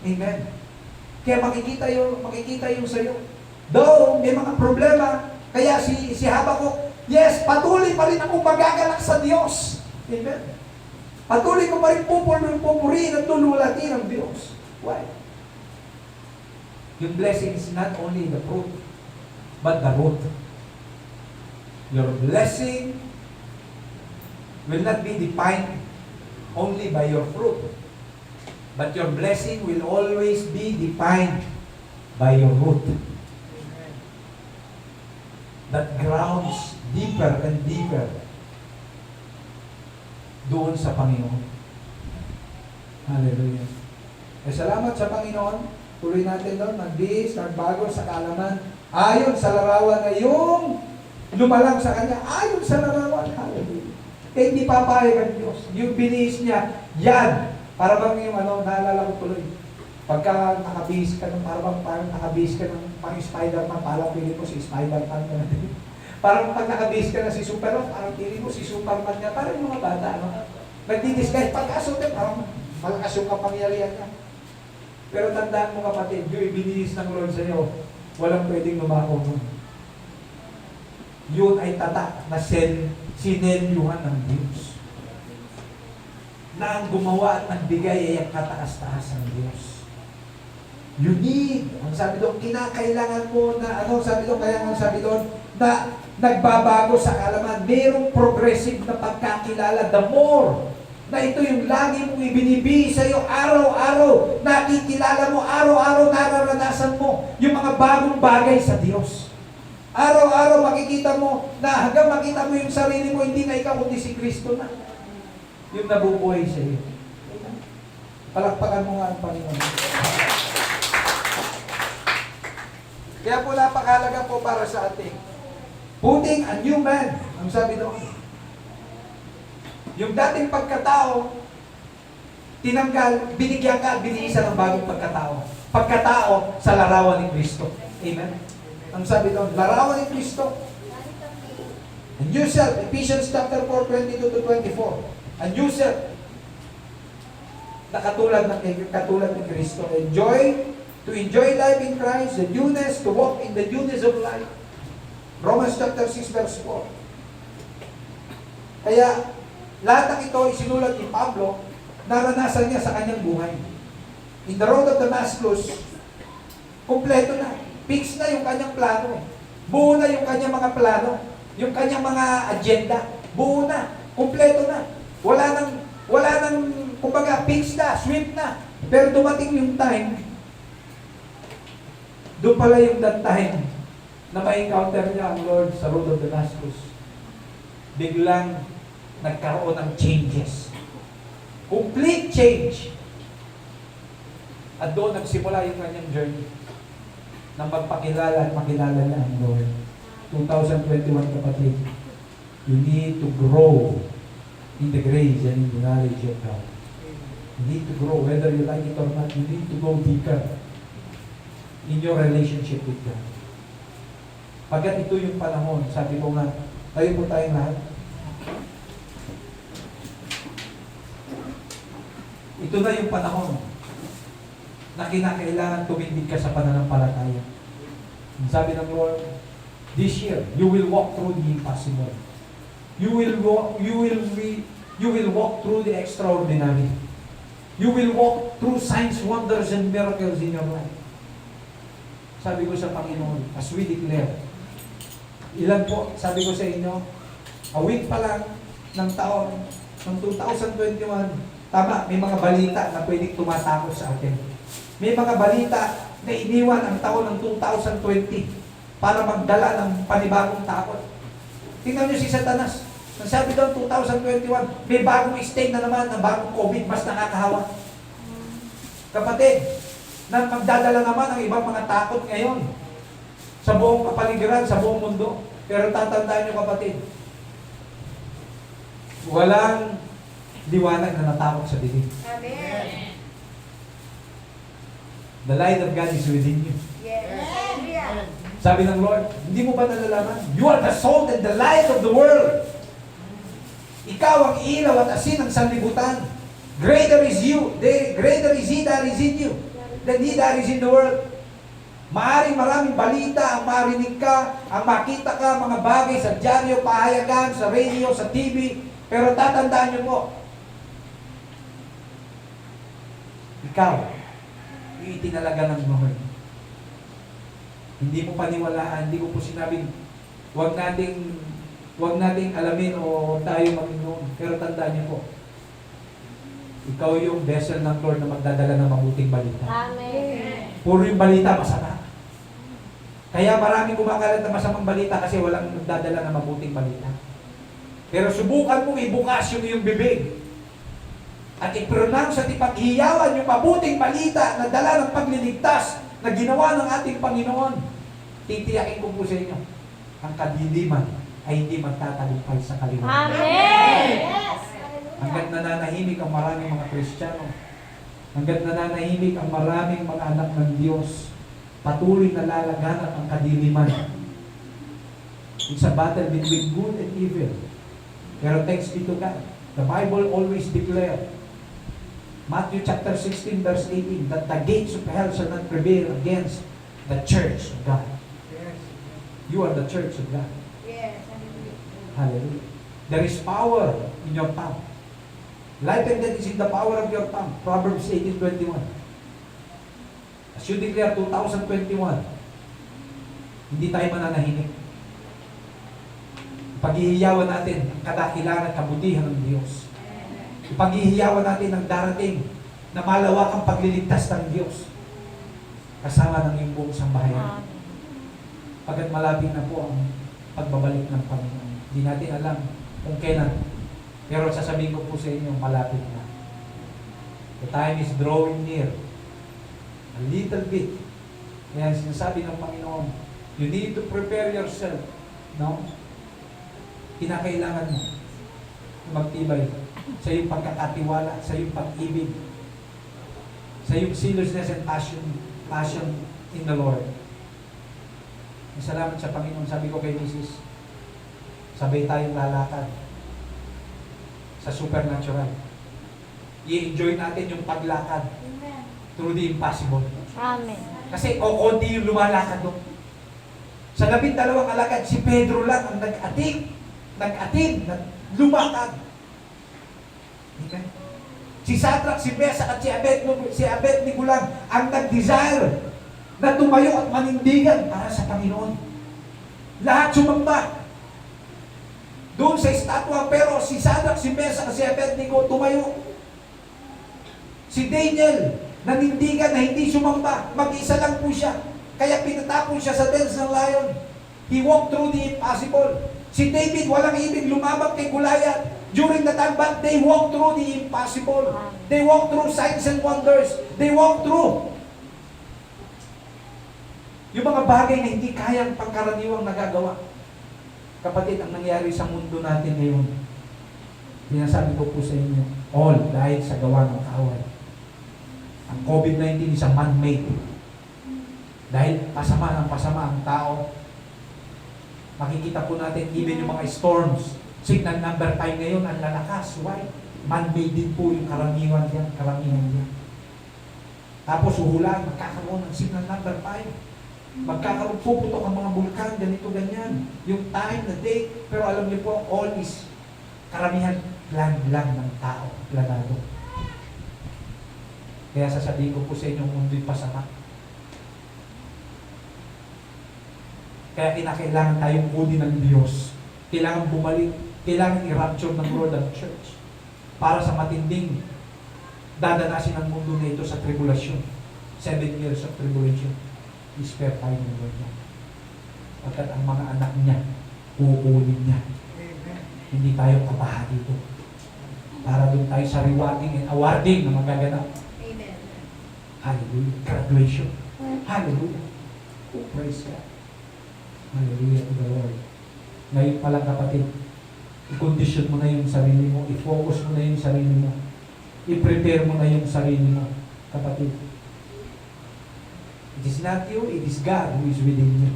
Amen. Kaya makikita yung sa'yo. Though may mga problema, kaya si Habakuk, yes, patuloy pa rin akong magagalak sa Diyos. Amen. Patuloy ko pa rin pupurihin at tululatin ang Diyos. Why? Yung blessing is not only the fruit, but the root. Your blessing will not be defined only by your fruit, but your blessing will always be defined by your root. That grounds deeper and deeper doon sa Panginoon. Hallelujah. Salamat sa Panginoon. Tuloy natin doon, nagbihis, nagbago sa kaalaman, ayon sa larawan na yung lumalang sa Kanya, ayon sa larawan. Hallelujah. Eh, hindi papayag ang Diyos. Yung binihis niya, yan. Para bang yung naalala ko tuloy. Pagka nakabihis ka ng, parang nakabihis ka ng pang Spider-Man, parang pili mo si Spider-Man ka na. Parang pag nakabihis ka na si Superman, parang pili mo si Superman niya. Parang yung mga bata, nagdi-disguise. Pagkasutin, parang malakas yung kapangyarihan niya. Pero tandaan mo kapatid, yung ibinihis ng Lord sa'yo, walang pwedeng lumako nun. Yun ay tatak na sinelyuhan ng Diyos. Na ang gumawa at nagbigay ay ang kataas-taas ng Diyos. You need, ang sabi doon, kinakailangan mo na, sabi doon, na nagbabago sa kaalaman. Merong progressive na pagkakilala. The more na ito yung lagi mong ibinibigay sa iyo, araw-araw, nakikilala mo, araw-araw nararanasan mo yung mga bagong bagay sa Diyos. Araw-araw makikita mo na hanggang makita mo yung sarili mo, hindi na ikaw kundi si Kristo na. Yung nabubuhay sa iyo. Palakpakan mo nga ang Panginoon. Kaya po napakahalaga po para sa ating putting a new man, ang sabi doon. Yung dating pagkatao, tinanggal, binigyan ka, binihisan ng bagong pagkatao. Pagkatao sa larawan ni Kristo. Amen? Ang sabi doon, larawan ni Kristo. And you self, Ephesians chapter 4, 22-24. And you self, na katulad ni Kristo. To enjoy life in Christ, the newness, to walk in the newness of life. Romans chapter 6, verse 4. Kaya, lahat ng ito isinulat ni Pablo, naranasan niya sa kanyang buhay. In the road of Damascus, kumpleto na. Fix na yung kanyang plano. Buo na yung kanyang mga plano. Yung kanyang mga agenda. Buo na. Kumpleto na. Wala nang, kumbaga, fix na, sweet na. Pero dumating yung time, doon pala yung that time na ma-encounter niya ang Lord sa road of Damascus. Biglang nagkaroon ng changes. Complete change. At doon nagsimula yung kanyang journey na magpakilala at makilala niya ang Lord. 2021 kapatid, you need to grow in the grace and in the knowledge of God. You need to grow, whether you like it or not, you need to go deeper in your relationship with God. Pagkat ito yung panahon, sabi ko nga, tayo po tayong lahat. Ito na yung panahon na kinakailangan tumindig ka sa pananampalataya. Sabi ng Lord, this year, you will walk through the impossible. You will You will walk through the extraordinary. You will walk through signs, wonders, and miracles in your life. Sabi ko sa Panginoon, as we declare, ilan po, sabi ko sa inyo, a week pa lang ng taon, ng 2021, tama, may mga balita na pwedeng tumatakot sa atin. May mga balita na iniwan ang taon ng 2020 para magdala ng panibagong takot. Tingnan niyo si Satanas. Nasabi daw 2021, may bagong stage na naman, na bagong COVID, mas nakakahawa. Kapatid, na magdadala naman ang ibang mga takot ngayon sa buong kapaligiran, sa buong mundo. Pero tatandaan niyo kapatid, walang liwanag na natakot sa dilim. Amen. The light of God is within you. Yes. Sabi ng Lord, hindi mo ba nalalaman? You are the salt and the light of the world. Ikaw ang ilaw at asin ng sanlibutan. Greater is you, greater is He that is in you than he that is in the world. Maaring maraming balita ang marinig ka, ang makita ka, mga bagay sa dyaryo, pahayagan, sa radio, sa TV, pero tatandaan niyo po, ikaw, yung itinalaga ng Lord. Hindi mo paniwalaan, hindi ko po sinabing, huwag nating alamin o tayo Panginoon. Pero tandaan niyo po, ikaw yung vessel ng Lord na magdadala ng mabuting balita. Amen. Puro yung balita masama. Kaya maraming kumakalat na masamang balita kasi walang nagdadala ng mabuting balita. Pero subukan mo ibukas yung iyong bibig at i-pronounce at ipaghiyawan yung mabuting balita na dala ng pagliligtas na ginawa ng ating Panginoon. Titiyakin ko po sa inyo, ang kadiliman ay hindi magtatagumpay sa kaliwanag. Amen. Hanggat nananahimik ang maraming mga Kristiyano, hanggat nananahimik ang maraming mga anak ng Diyos, patuloy na lalaganap ang kadiliman. It's a battle between good and evil. Pero thanks be to God, the Bible always declare, Matthew chapter 16 verse 18, that the gates of hell shall not prevail against the church of God. You are the church of God. Hallelujah. There is power in your tongue. Life and death is in the power of your tongue. Proverbs 18:21. As you declare 2021, hindi tayo mananahimik. Paghihiyawan natin ang kadakilan at kabutihan ng Diyos. Paghihiyawan natin ang darating na malawakang pagliligtas ng Diyos kasama ng iyong buong sambahayan. Pagkat malapit na po ang pagbabalik ng Panginoon. Hindi natin alam kung kailan. Pero sasabihin ko po sa inyo, malapit na. The time is drawing near. A little bit. Kaya sinasabi ng Panginoon, you need to prepare yourself. No? Kinakailangan mo magtibay sa iyong pagkakatiwala, sa iyong pag-ibig, sa iyong seriousness and passion in the Lord. Salamat sa Panginoon. Sabi ko kay Mrs., sabay tayong lalakad sa supernatural. I-enjoy natin yung paglakad through the impossible. Amen. Kasi konti yung lumalakad doon. Sa 12 alagad, si Pedro lang ang nag-ating, lumakad. Okay? Si Shadrach, si Meshach at si Abednego lang ang nag-desire na tumayo at manindigan para sa Panginoon. Lahat sumamba doon sa estatwa, pero si Shadrach, si Meshach at si Abednego tumayo. Si Daniel, nanindigan na hindi sumamba, mag-isa lang po siya. Kaya pinatapon siya sa dens ng lion. He walked through the impossible. Si David, walang ibig lumabang kay Goliath. During the time, but they walked through the impossible. They walked through signs and wonders. They walked through yung mga bagay na hindi kayang pangkaraniwang nagagawa. Kapatid, ang nangyari sa mundo natin ngayon, sinasabi ko po sa inyo, all dahil sa gawa ng kaaway. Ang COVID-19 is a man-made. Dahil pasama ng pasama ang tao. Makikita po natin even yung mga storms. Signal number 5 ngayon, ang lalakas. Why? Man-made din po yung karamihan diyan. Tapos uhulan, magkakaroon ng signal number 5. Magkakaroon, puputok ang mga bulkan, ganito, ganyan. Yung time, the date, pero alam niyo po, all is karamihan Plan lang ng tao, planado. Kaya sasabihin ko po sa inyo, mundo'y pasama. Kaya kinakailangan tayong budi ng Diyos. Kailangan bumalik, kailangan i-rapture ng Lord ang church para sa matinding dadanasin ng mundo na ito sa tribulation. 7 years of tribulation. I-spare tayo ng Lord niya. Pagkat ang mga anak niya, kukunin niya. Hindi tayo kapaha dito. Para doon tayo sa rewarding and awarding na magaganap. Amen. Hallelujah. Graduation. Hallelujah. Oh, praise God. Hallelujah to the Lord. Ngayon pala kapatid, i-condition mo na yung sarili mo, i-focus mo na yung sarili mo, i-prepare mo na yung sarili mo, kapatid. It is not you, it is God who is within you.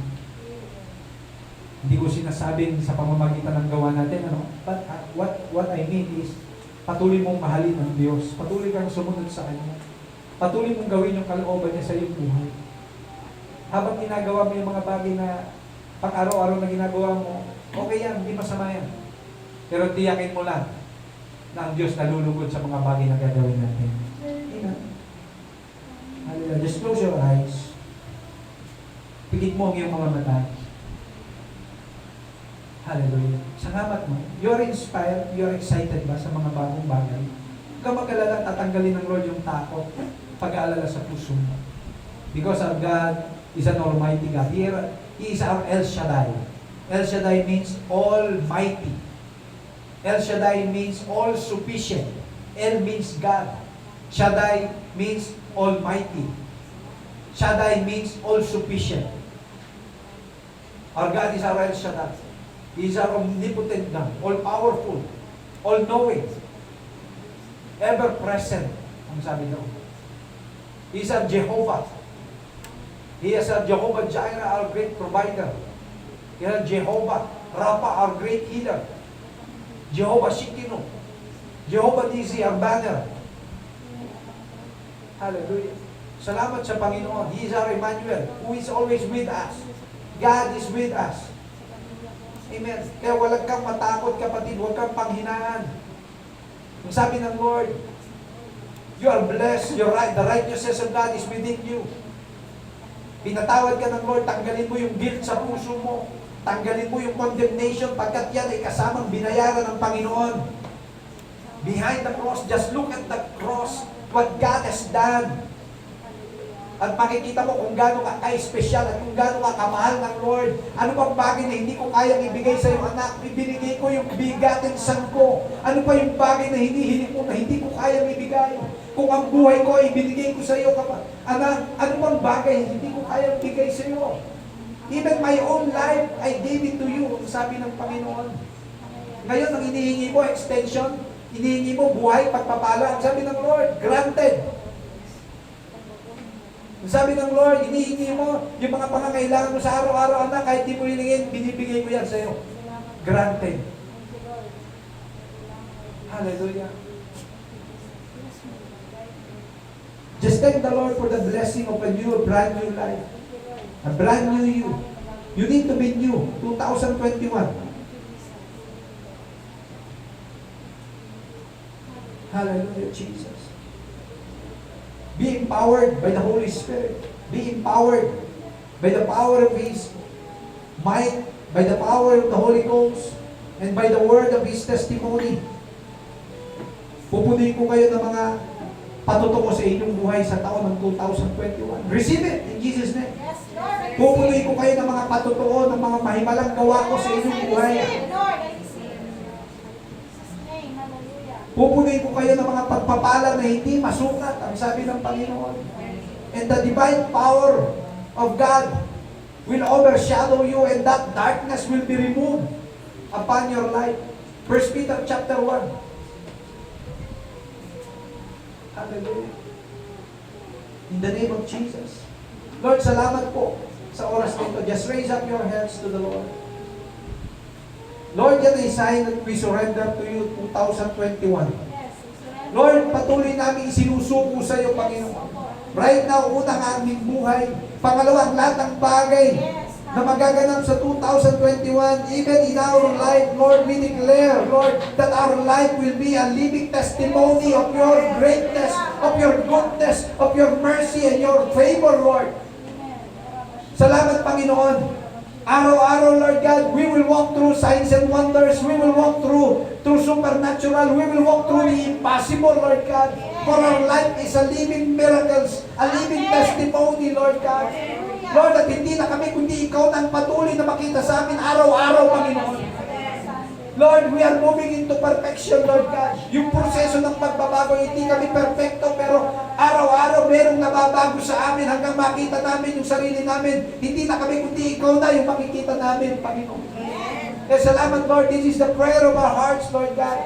Hindi ko sinasabing sa pamamagitan ng gawa natin, ano? But what I mean is, patuloy mong mahalin ng Diyos, patuloy kang sumunod sa Kanya, patuloy mong gawin yung kalooban niya sa iyong buhay. Habang ginagawa mo yung mga bagay na pang-araw-araw na ginagawa mo, okay yan, hindi masama yan. Pero tiyakin mo lang na ang Diyos nalulugod sa mga bagay na gagawin natin. Amen. Hallelujah. Just close your eyes. Pigit mo ang iyong mga mata. Hallelujah. Salamat mo. You're inspired, you're excited ba sa mga bagong bagay? Huwag ka mag-alala, tatanggalin ng Lord yung takot, pag-aalala sa puso mo. Because our God is an almighty God. He is our El Shaddai. El Shaddai means almighty. El Shaddai means all sufficient. El means God. Shaddai means almighty. Shaddai means all sufficient. Our God is our El Shaddai. He is our omnipotent God, all powerful, all knowing, ever present. Ang sabi daw. He is our Jehovah. He is our Jehovah Jireh, our great provider. He is our Jehovah Rapha, our great healer. Jehovah Shikino. Jehovah Nisi, our banner. Hallelujah. Salamat sa Panginoon. He is our Emmanuel, who is always with us. God is with us. Amen. Kaya walang kang matakot, kapatid. Huwag kang panghinaan. Ang sabi ng Lord, you are blessed. The righteousness of God is within you. Pinatawad ka ng Lord, tanggalin mo yung guilt sa puso mo. Tanggalin mo yung condemnation pagkat yan ay kasamang binayaran ng Panginoon. Behind the cross, just look at the cross, what God has done. At makikita mo kung gaano ka espesyal at kung gaano ka kamahal ng Lord. Ano pang bagay na hindi ko kayang ibigay sa iyong anak? Ibinigay ko yung bigatin san ko. Ano pa yung bagay na hinihiling mo na hindi ko kayang ibigay? Kung ang buhay ko ay ibinigay ko sa iyo, anak, ano pang bagay na hindi ko kayang ibigay sa iyo? Even my own life, I gave it to you, ang sabi ng Panginoon. Ngayon, ang hinihingi mo, extension, hinihingi mo buhay, pagpapala, ang sabi ng Lord, granted. Sabi ng Lord, hinihingi mo yung mga pangangailangan mo sa araw-araw, anak, kahit di mo hilingin, binibigay ko yan sa iyo. Granted. Hallelujah. Just thank the Lord for the blessing of a new, brand new life. A brand new you. You need to be new. 2021. Hallelujah, Jesus. Be empowered by the Holy Spirit. Be empowered by the power of His might, by the power of the Holy Ghost, and by the word of His testimony. Pupunin ko kayo ng mga patutuko sa inyong buhay sa taon ng 2021. Receive it in Jesus' name. Yes, Lord. Pupunin ko kayo ng mga patutuko, ng mga mahimalang gawa ko sa inyong buhay. Lord, I receive. Jesus' name, hallelujah. Pupunin ko kayo ng mga pagpapala na hindi masukat, ang sabi ng Panginoon. And the divine power of God will overshadow you and that darkness will be removed upon your life. 1 Peter chapter 1. Hallelujah. In the name of Jesus. Lord, salamat po sa oras nito. Just raise up your hands to the Lord. Lord, yan ay sign that we surrender to you 2021. Lord, patuloy namin isinusuko sa iyo, Panginoon. Right now, unang aming buhay. Pangalawa, ang lahat ng bagay na magaganap sa 2021, even in our life, Lord, we declare, Lord, that our life will be a living testimony of your greatness, of your goodness, of your mercy and your favor, Lord. Salamat, Panginoon. Araw-araw, Lord God, we will walk through signs and wonders. We will walk through supernatural. We will walk through the impossible, Lord God. For our life is a living miracles, a living testimony, Lord God. Lord, at hindi na kami, kundi ikaw na ang patuloy na makita sa amin araw-araw, Panginoon. Lord, we are moving into perfection, Lord God. Yung proseso ng pagbabago, hindi kami perfecto, pero araw-araw merong nababago sa amin hanggang makita namin yung sarili namin. Hindi na kami, kundi ikaw na yung makikita namin, Panginoon. Kaya salamat, Lord. This is the prayer of our hearts, Lord God.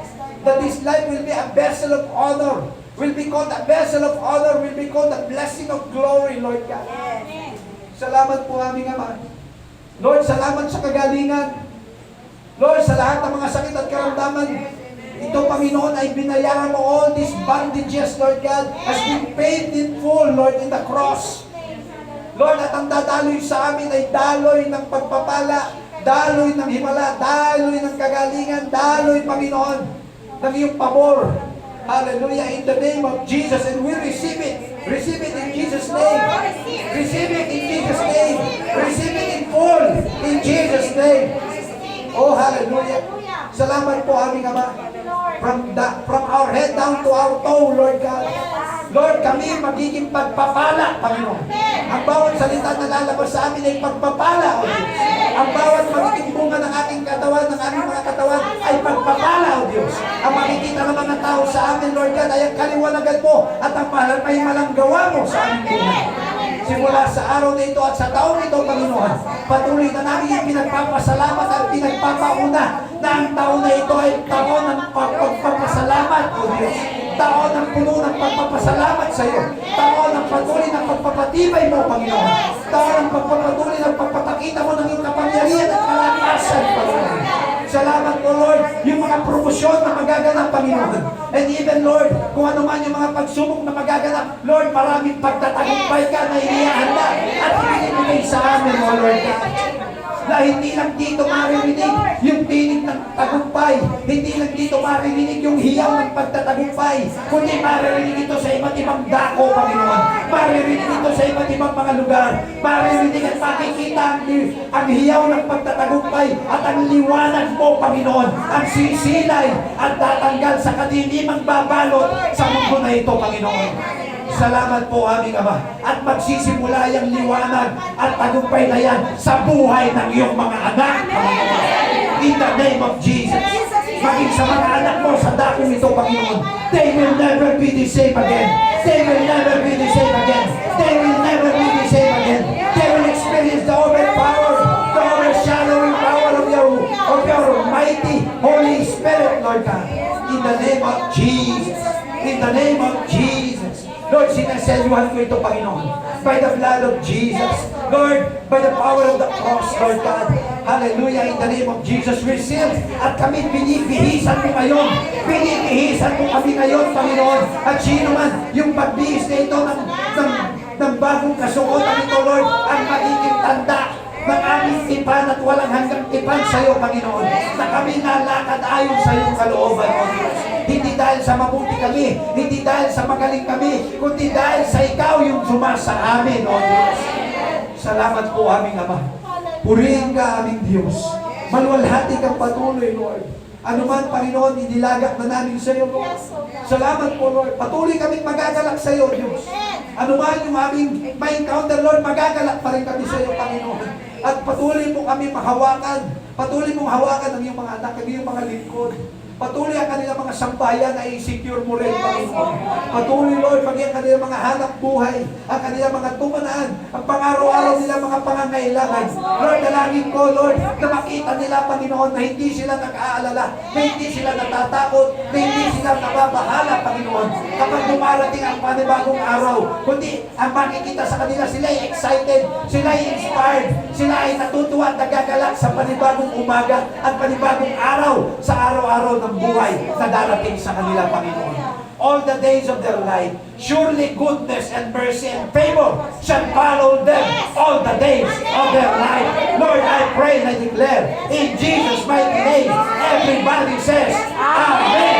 That this life will be a vessel of honor. Will be called a vessel of honor. Will be called a blessing of glory, Lord God. Salamat po, aming Ama. Lord, salamat sa kagalingan. Lord, sa lahat ng mga sakit at karamdaman, ito, Panginoon, ay binayaran mo all these bandages, Lord God, has been paid in full, Lord, in the cross. Lord, at ang dadaloy sa amin ay daloy ng pagpapala, daloy ng himala, daloy ng kagalingan, daloy, Panginoon, ng iyong pabor. Hallelujah, in the name of Jesus, and we receive it. Receive it in Jesus' name. Receive it in Jesus' name. Receive it in full, in Jesus' name. Oh, hallelujah. Salamat po, aming Ama. From our head down to our toe, Lord God. Lord, kami magiging pagpapala, Panginoon. Ang bawat salita na lalabas sa amin ay pagpapala, O Diyos. Ang bawat magiging bunga ng ating katawan, ng aming mga katawan, ay pagpapala, O Diyos. Ang makikita ng mga tao sa amin, Lord God, ay ang kaliwanagan mo at ang may malanggawa mo sa aming buhay. Simula sa araw na ito at sa taong ito, Panginoon, patuloy na namin yung pinagpapasalamat at pinagpapauna na ang taon na ito ay taon ng pagpapasalamat, O Diyos. Taon ng puno ng pagpapasalamat sa iyo. Taon ng patuloy ng pagpapatibay mo, Panginoon. Taon ng pagpapatuloy ng pagpapakita mo ng iyong kapangyarihan at kalakasan, Panginoon. Salamat po, Lord, yung mga promosyon na magaganap, Panginoon. And even, Lord, kung ano man yung mga pagsubok na magaganap, Lord, maraming pagtatagumpay ka na inihanda at ibinibigay sa amin, O Lord God. Na hindi lang dito maririnig yung tinig ng tagumpay, hindi lang dito maririnig yung hiyaw ng pagtatagumpay, kundi maririnig ito sa iba't ibang dako, Panginoon. Maririnig ito sa iba't ibang mga lugar. Maririnig at makikita ang hiyaw ng pagtatagumpay at ang liwanag mo, Panginoon, ang sisilay at tatanggal sa kadilimang babalot sa mundo na ito, Panginoon. Salamat po, aming Ama. At magsisimula yung liwanag at tagumpay na yan sa buhay ng iyong mga anak, Panginoon. In the name of Jesus. Maging sa mga anak mo sa dakong ito, Panginoon. They will never be the same again. They will never be the same again. They will never be the same again. They will experience the overshadowing power of your mighty Holy Spirit, Lord God. In the name of Jesus. In the name of Jesus. Lord, sinaseluhan ko ito, Panginoon, by the blood of Jesus. Lord, by the power of the cross, Lord God. Hallelujah, in the name of Jesus, receive. At kami binibihisan mo ngayon. Binibihisan mo kami ngayon, Panginoon. At sino man yung pagbihis na ito ng bagong kasuotan ito, Lord, ang magiging tanda ng aming tipan at walang hanggang tipan sa iyo, Panginoon, na kami nalakad ayon sa iyong kalooban, O Diyos. Hindi dahil sa mabuti kami, hindi dahil sa magaling kami, kundi dahil sa ikaw yung sumasa amin, O Diyos. Salamat po, aming Ama. Purihin ka, aming Diyos. Maluwalhati kang patuloy, Lord. Ano man, Panginoon, inilagak na namin sa iyo, Lord. Salamat po, Lord. Patuloy kaming magagalak sa iyo, Diyos. Ano man yung aming ma-encounter, Lord, magagalak pa rin kami sa iyo, Panginoon. At patuloy mo kami mahawakan. Patuloy mong hawakan ang iyong mga anak, ang iyong mga lingkod. Patuloy ang kanilang mga sambayan ay secure mo rin, Panginoon. Patuloy, Lord, maging ang kanilang mga hanap buhay, ang kanilang mga tumanaan, ang pang-araw-araw nila mga pangangailangan. Lord, dalangin ko, Lord, na makita nila, Panginoon, na hindi sila nag-aalala, na hindi sila natatakot, na hindi sila nababahala, Panginoon, kapag dumarating ang panibagong araw. Kundi, ang makikita sa kanila, sila ay excited, sila ay inspired, sila ay natutuwa at nagagalak sa panibagong umaga at panibagong araw sa araw-araw ng buhay na darating sa kanila, Panginoon. All the days of their life, surely goodness and mercy and favor shall follow them all the days of their life. Lord, I pray and I declare in Jesus' mighty name, everybody says, Amen.